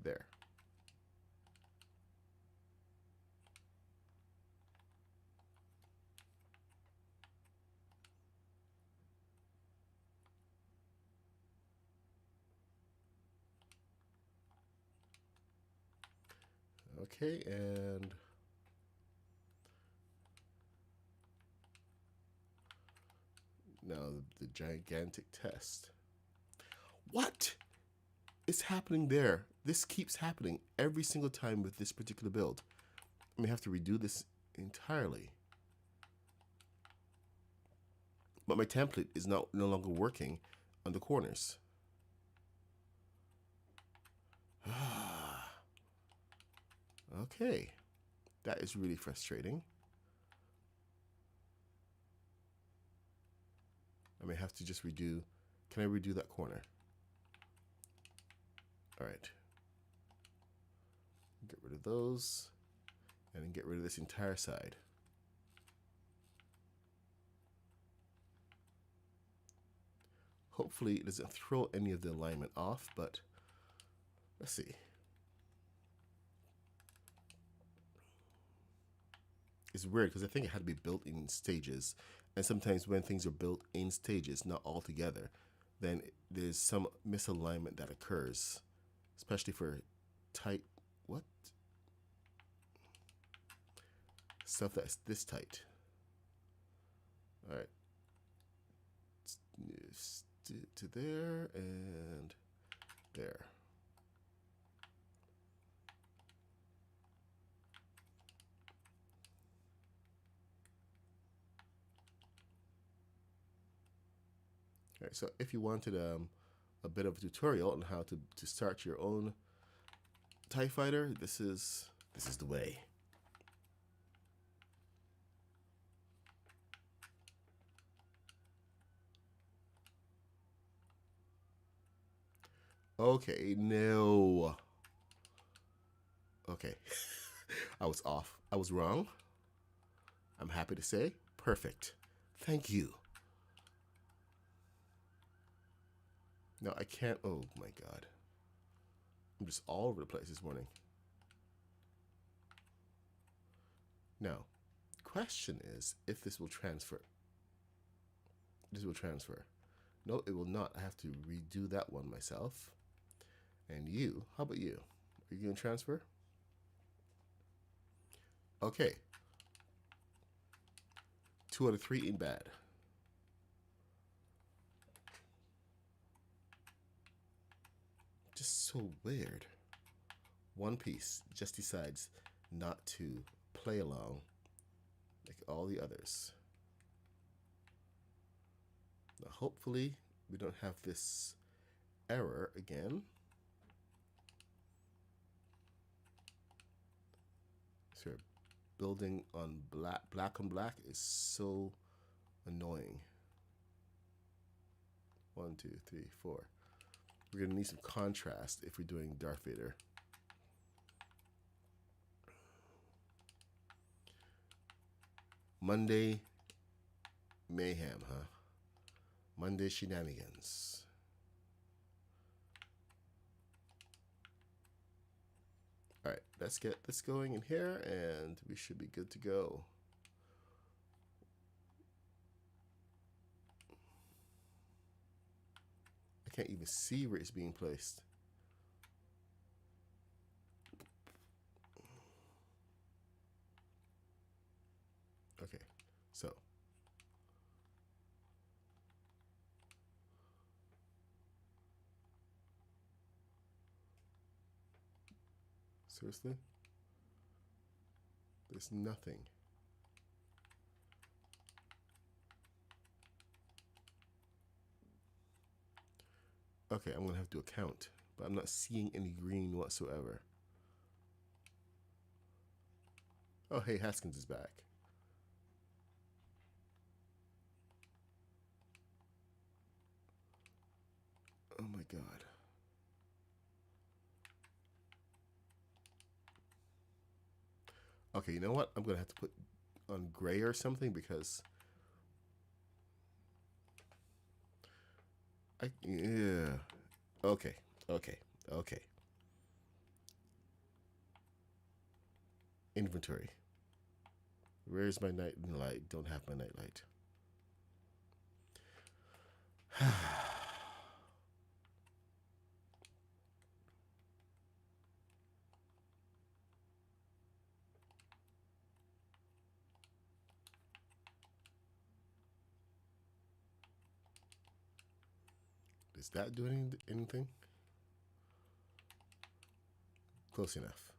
There. Okay, and now the gigantic test. What is happening there? This keeps happening every single time with this particular build. I may have to redo this entirely. But my template is no longer working on the corners. Okay, that is really frustrating. I may have to just redo. Can I redo that corner? All right. Get rid of those and then get rid of this entire side. Hopefully it doesn't throw any of the alignment off, but let's see. It's weird because I think it had to be built in stages. And sometimes when things are built in stages, not all together, then there's some misalignment that occurs, especially for tight, what? Stuff that's this tight. All right. To there and there. All right, so if you wanted a bit of a tutorial on how to start your own TIE fighter, this is the way. Okay, no. Okay, I was off. I was wrong. I'm happy to say, perfect. Thank you. No, I can't. Oh my God. I'm just all over the place this morning. Now, question is if this will transfer. This will transfer. No, it will not. I have to redo that one myself. And you, how about you? Are you going to transfer? Okay. 2 out of 3 ain't bad. Just so weird. One Piece just decides not to play along like all the others. Now, hopefully, we don't have this error again. So building on black on black is so annoying. 1, 2, 3, 4. We're gonna need some contrast if we're doing Darth Vader. Monday Mayhem, huh? Monday shenanigans. All right, let's get this going in here and we should be good to go. I can't even see where it's being placed. Okay, so seriously? There's nothing. Okay, I'm gonna have to do a count, but I'm not seeing any green whatsoever. Oh, hey, Haskins is back. Oh my God. Okay, you know what? I'm gonna have to put on gray or something because yeah. Okay. Inventory. Where's my night light? Don't have my night light. Is that doing anything? Close enough.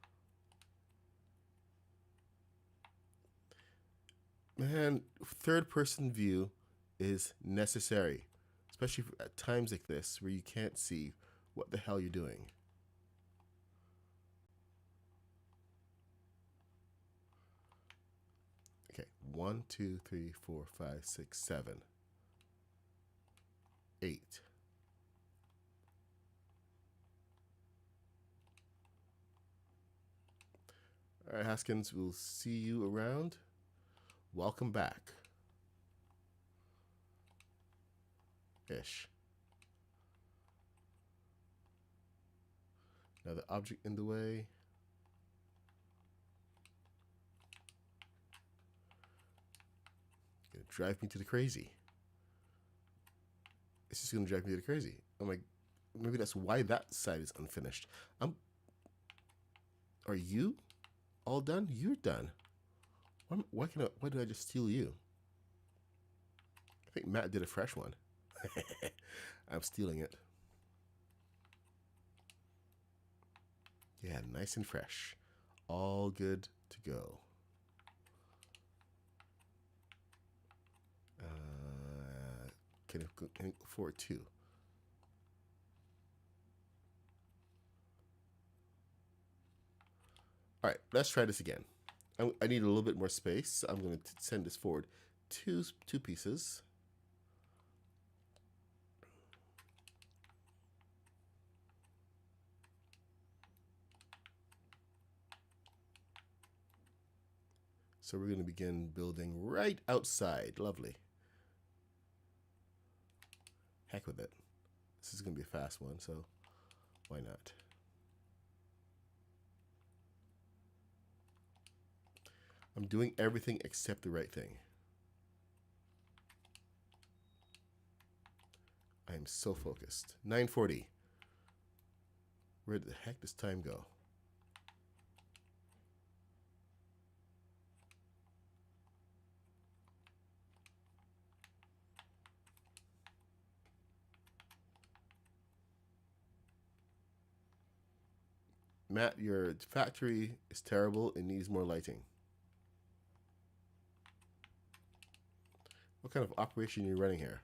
Man, third person view is necessary, especially at times like this where you can't see what the hell you're doing. Okay, 1, 2, 3, 4, 5, 6, 7, 8. All right, Haskins, we'll see you around. Welcome back. Ish. Another object in the way. Gonna drive me to the crazy. It's just gonna drive me to the crazy. I'm like, maybe that's why that side is unfinished. Are you all done? You're done. Why did I just steal you? I think Matt did a fresh one. I'm stealing it. Yeah, nice and fresh. All good to go. Can it go forward 2? All right, let's try this again. I need a little bit more space. I'm going to send this forward two pieces. So we're going to begin building right outside. Lovely. Heck with it. This is going to be a fast one, so why not? I'm doing everything except the right thing. I am so focused. 9:40. Where the heck does time go? Matt, your factory is terrible. It needs more lighting. What kind of operation are you running here?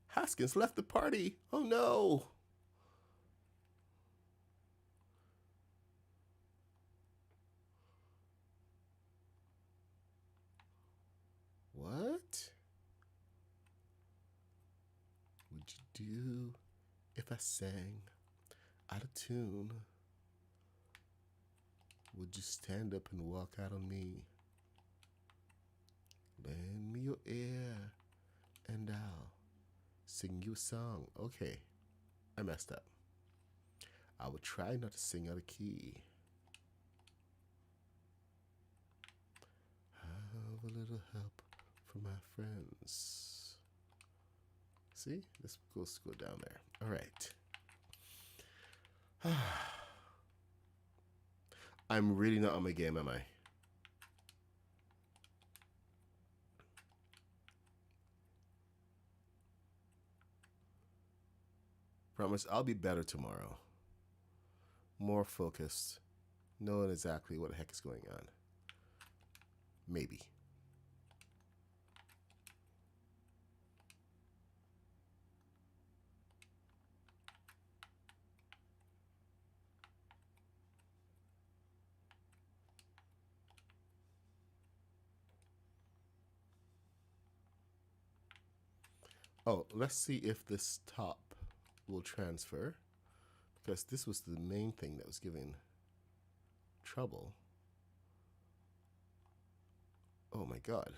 Haskins left the party. Oh no. What would you do if I sang out of tune? Would you stand up and walk out on me? Lend me your ear and I'll sing you a song. Okay, I messed up. I will try not to sing out of key. Have a little help from my friends. See, this goes to go down there. All right. I'm really not on my game, am I? Promise I'll be better tomorrow. More focused. Knowing exactly what the heck is going on. Maybe. Oh, let's see if this top will transfer, because this was the main thing that was giving trouble. Oh my god,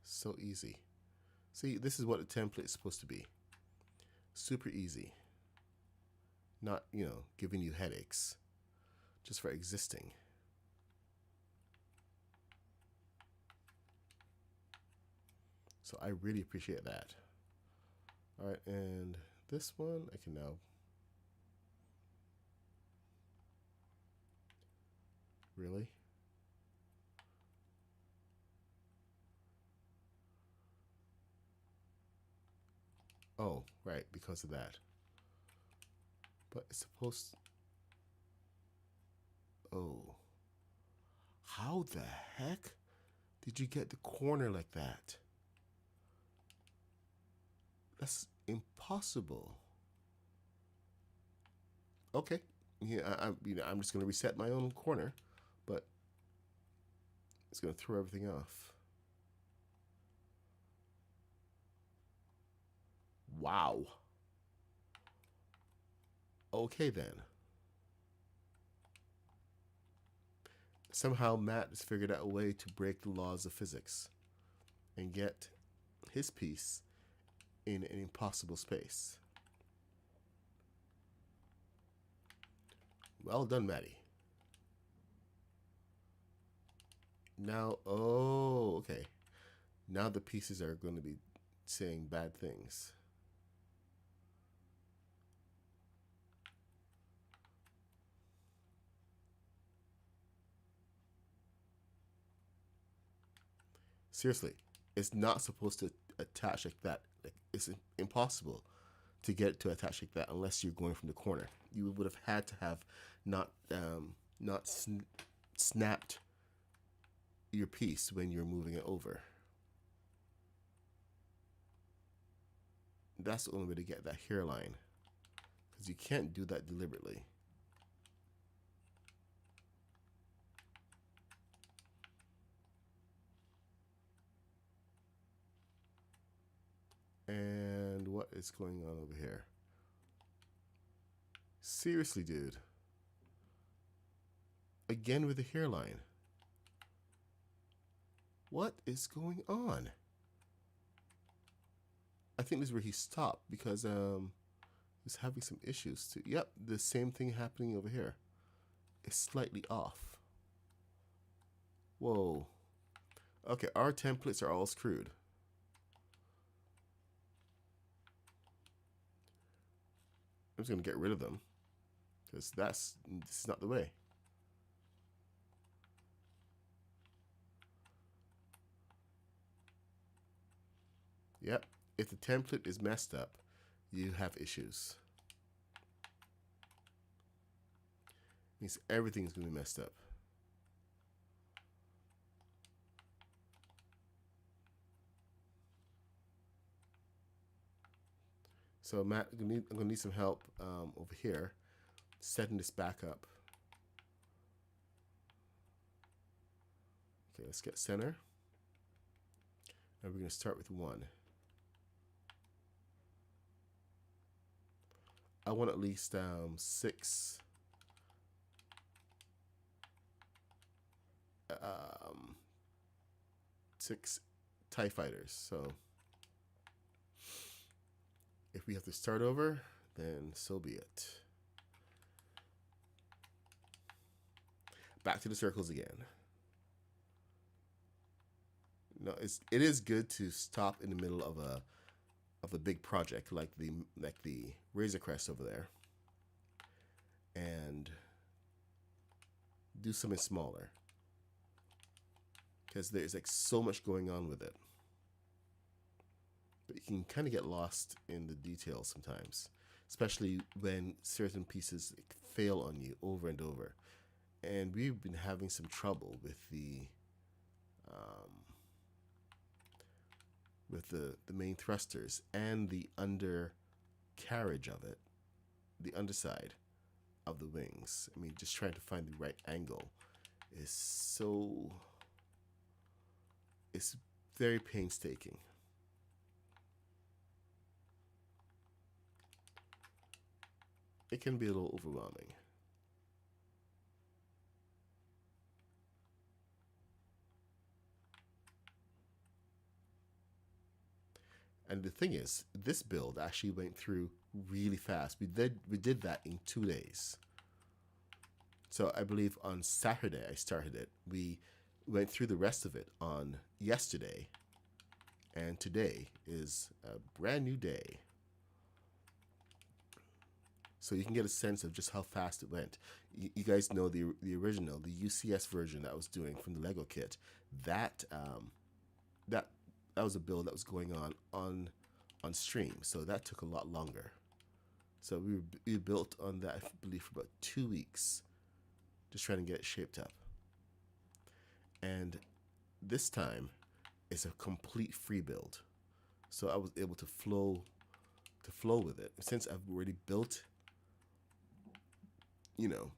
so easy. See, this is what a template is supposed to be. Super easy. Not, giving you headaches just for existing. So I really appreciate that. All right, and this one I can now really. Oh, right, because of that. But it's supposed. Oh. How the heck did you get the corner like that? That's impossible. Okay, yeah, I'm just gonna reset my own corner, but it's gonna throw everything off. Wow. Okay then. Somehow Matt has figured out a way to break the laws of physics and get his piece in an impossible space. Well done, Matty. Now, oh, okay. Now the pieces are going to be saying bad things. Seriously, it's not supposed to attach like that. Like, it's impossible to get it to attach like that unless you're going from the corner. You would have had to have not snapped your piece when you're moving it over. That's the only way to get that hairline, because you can't do that deliberately. And what is going on over here? Seriously, dude. Again with the hairline. What is going on? I think this is where he stopped because he's having some issues too. Yep, the same thing happening over here. It's slightly off. Whoa. Okay, our templates are all screwed. I'm just gonna get rid of them because this is not the way. Yep, if the template is messed up, you have issues. Means everything's gonna be messed up. So Matt, I'm gonna need some help over here, setting this back up. Okay, let's get center. And we're gonna start with 1. I want at least 6 6 TIE fighters. So if we have to start over, then so be it. Back to the circles again. No, it is good to stop in the middle of a big project like the Razor Crest over there, and do something smaller, because there's like so much going on with it. But you can kind of get lost in the details sometimes, especially when certain pieces fail on you over and over. And we've been having some trouble with the main thrusters and the undercarriage of it, the underside of the wings. I mean, just trying to find the right angle is it's very painstaking. It can be a little overwhelming. And the thing is, this build actually went through really fast. We did that in 2 days. So I believe on Saturday I started it. We went through the rest of it on yesterday, and today is a brand new day. So you can get a sense of just how fast it went. You guys know the original, the UCS version that I was doing from the Lego kit. That was a build that was going on stream, so that took a lot longer. So we built on that, I believe, for about 2 weeks, just trying to get it shaped up. And this time, it's a complete free build, so I was able to flow with it, since I've already built,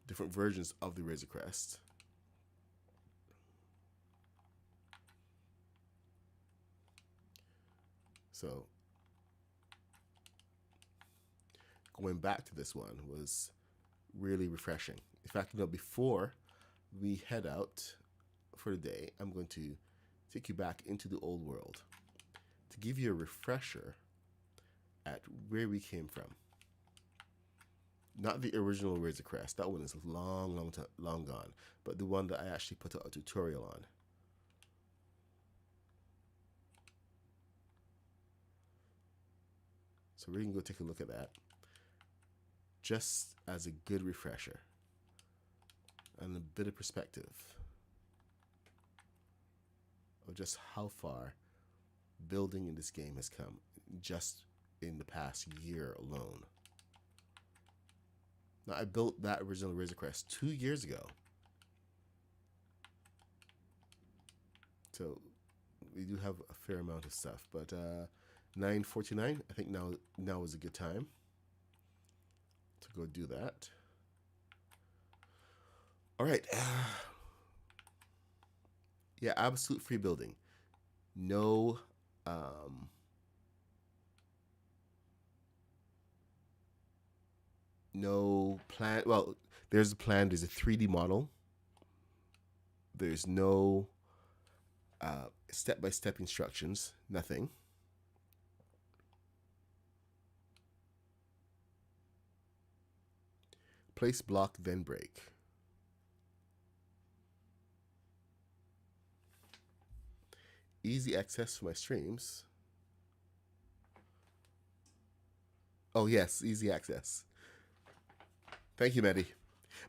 different versions of the Razor Crest. So going back to this one was really refreshing. In fact, before we head out for the day, I'm going to take you back into the old world to give you a refresher at where we came from. Not the original Razor Crest. That one is long gone. But the one that I actually put a tutorial on. So we can go take a look at that, just as a good refresher and a bit of perspective of just how far building in this game has come just in the past year alone. Now, I built that original Razor Crest 2 years ago. So we do have a fair amount of stuff, but 9:49, I think now is a good time to go do that. All right. Yeah, absolute free building. No no plan. Well, there's a plan. There's a 3D model. There's no step-by-step instructions. Nothing. Place block, then break. Easy access for my streams. Oh yes, easy access. Thank you, Maddie.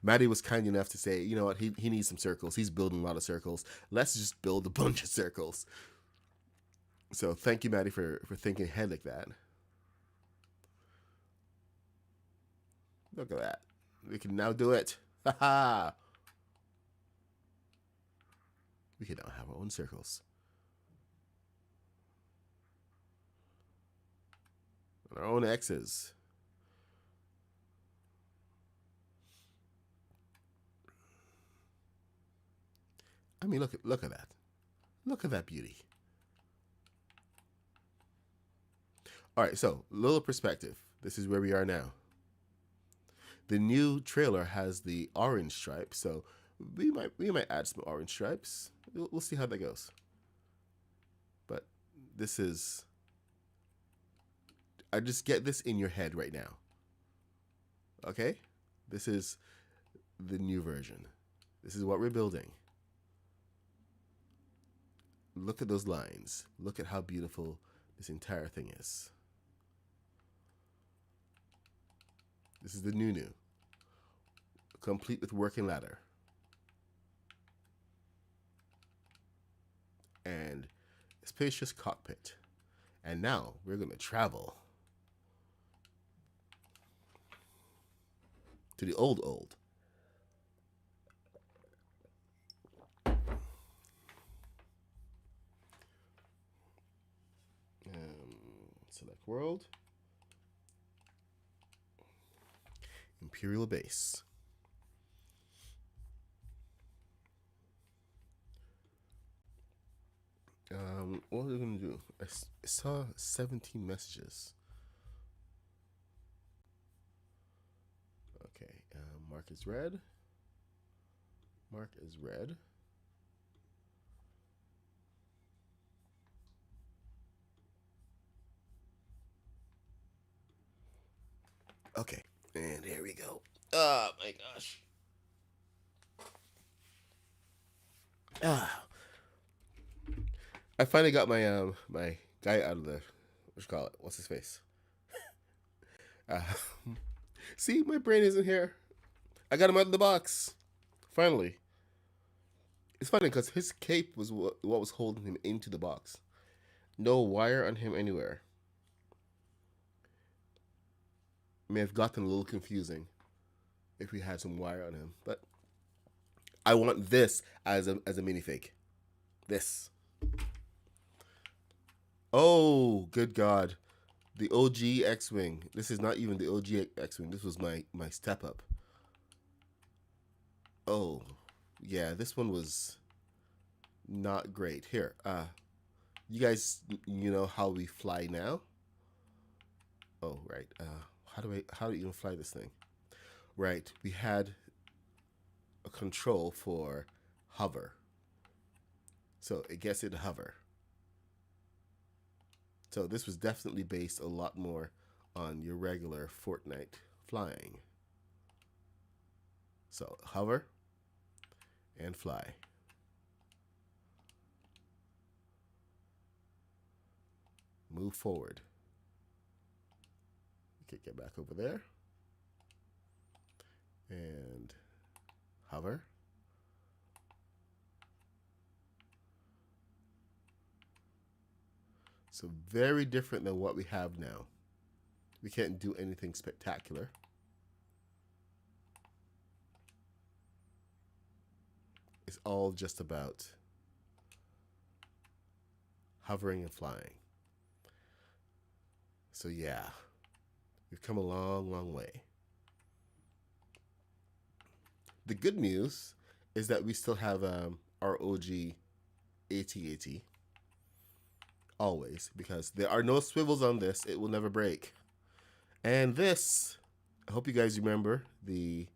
Maddie was kind enough to say, you know what, he needs some circles. He's building a lot of circles. Let's just build a bunch of circles. So thank you, Maddie, for thinking ahead like that. Look at that. We can now do it. Haha. We can now have our own circles. our own X's. I mean, look at that. Look at that beauty. All right, so little perspective. This is where we are now. The new trailer has the orange stripe, so we might add some orange stripes. We'll see how that goes. But this is, I just get this in your head right now. Okay? This is the new version. This is what we're building. Look at those lines. Look at how beautiful this entire thing is. This is the new. Complete with working ladder. And spacious cockpit. And now we're going to travel to the old. Select world. Imperial base. What are we going to do? I saw 17 messages. Okay, mark is red. Mark is red. Okay, and here we go. Oh my gosh. I finally got my my guy out of the, what you call it? What's his face? Uh, see, my brain isn't here. I got him out of the box. Finally. It's funny because his cape was what was holding him into the box. No wire on him anywhere. May have gotten a little confusing if we had some wire on him, but I want this as a minifig. This. Oh, good God. The OG X-Wing. This is not even the OG X-Wing. This was my step up. Oh, yeah, this one was not great. Here, you guys, you know how we fly now? Oh, right. How do you even fly this thing? Right, we had a control for hover. So it gets it to hover. So this was definitely based a lot more on your regular Fortnite flying. So hover and fly. Move forward. Okay, get back over there. And hover. So very different than what we have now. We can't do anything spectacular. It's all just about hovering and flying. So yeah, we've come a long, long way. The good news is that we still have our OG AT-AT. Always, because there are no swivels on this. It will never break. And this, I hope you guys remember the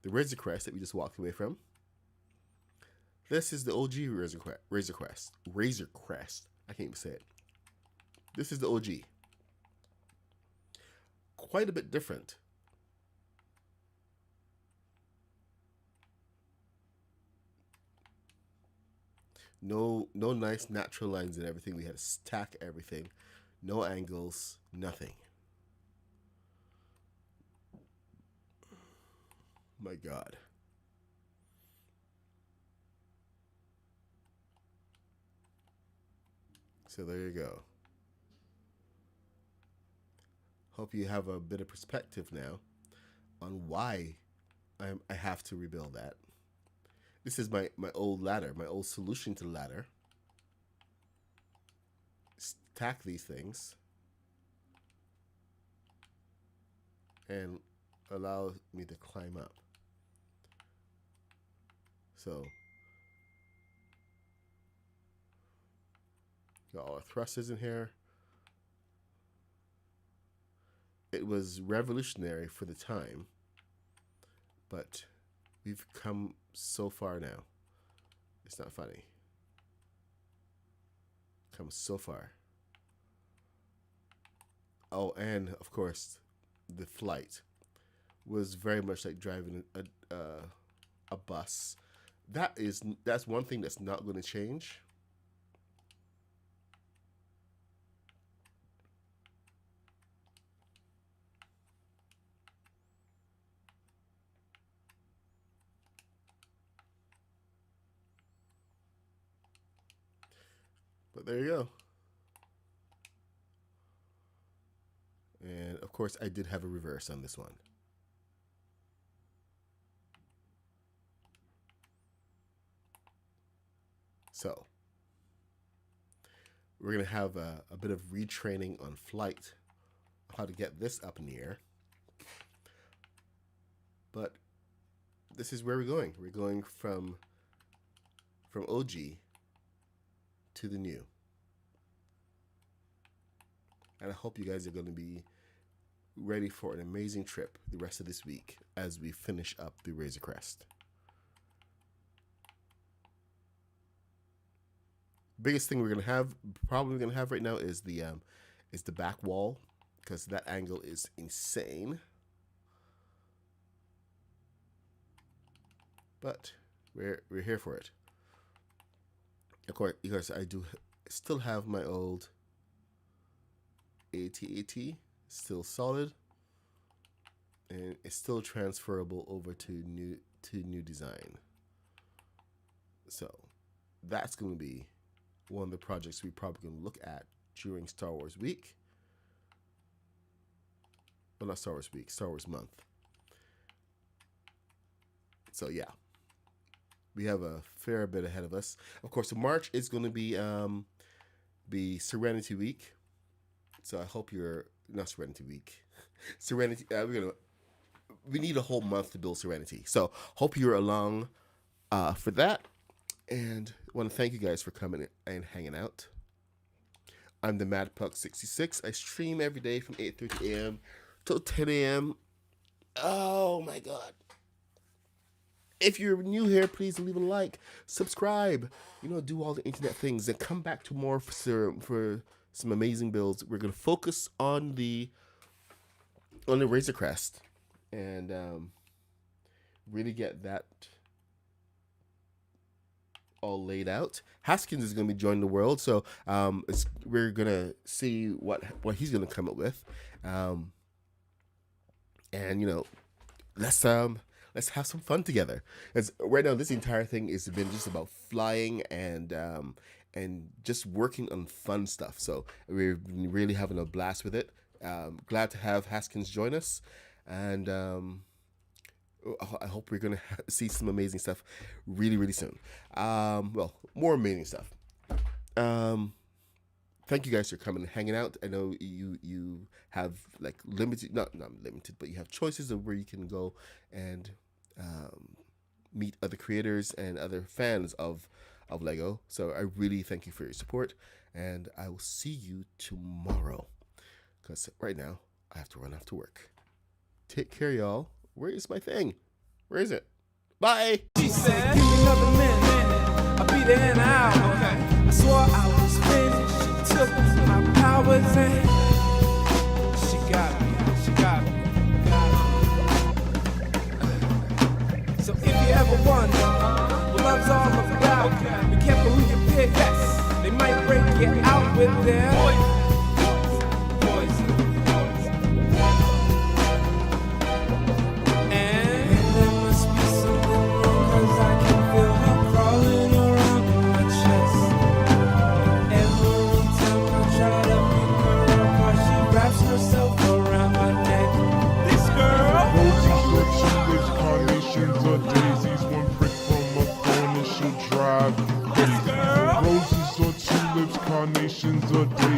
Razor Crest that we just walked away from. This is the OG Razor Crest. I can't even say it. This is the OG. Quite a bit different. No nice natural lines and everything. We had to stack everything. No angles, nothing. My God. So there you go. Hope you have a bit of perspective now on why I have to rebuild that. This is my old ladder, my old solution to the ladder. stack these things and allow me to climb up. So got all our thrusters in here. It was revolutionary for the time, but we've come so far now. It's not funny. Come so far. Oh, and of course, the flight was very much like driving a bus. That's one thing that's not going to change. But there you go. And of course, I did have a reverse on this one. So we're going to have a bit of retraining on flight, how to get this up in the air. But this is where we're going. We're going from OG to the new. And I hope you guys are going to be ready for an amazing trip the rest of this week as we finish up the Razor Crest. Biggest thing probably we're gonna have right now is the back wall, because that angle is insane. But we're here for it. Of course, I do still have my old AT still solid, and it's still transferable over to new design. So that's going to be one of the projects we probably going to look at during Star Wars week. Well, not Star Wars week, Star Wars month. So yeah, we have a fair bit ahead of us. Of course, March is going to be Serenity Week. So I hope you're not Serenity Week. Serenity. We need a whole month to build Serenity. So hope you're along for that. And I want to thank you guys for coming and hanging out. I'm the MadPuck66. I stream every day from 8:30 a.m. till 10 a.m. Oh my God. If you're new here, please leave a like, subscribe, do all the internet things, and come back to more for some amazing builds. We're going to focus on the Razor Crest and really get that all laid out. Haskins is going to be joining the world, so we're going to see what he's going to come up with. And let's have some fun together. As right now, this entire thing has been just about flying and just working on fun stuff. So we're really having a blast with it. Glad to have Haskins join us, and I hope we're gonna see some amazing stuff really, really soon. Well, more amazing stuff. Thank you guys for coming and hanging out. I know you have like limited, not limited, but you have choices of where you can go and meet other creators and other fans of Lego. So I really thank you for your support, and I will see you tomorrow, because right now I have to run off to work. Take care, y'all. Where is my thing? Where is it? Bye. She said, give me another minute, I'll be there in an hour. Okay. I swore I was finished. She took my powers and she got me. So if you ever wonder what love's all about, be careful who you pick. Yes, they might break you out with their poison. Daisies, one prick from a thorn and she'll drive crazy. Roses or tulips, carnations or daisies.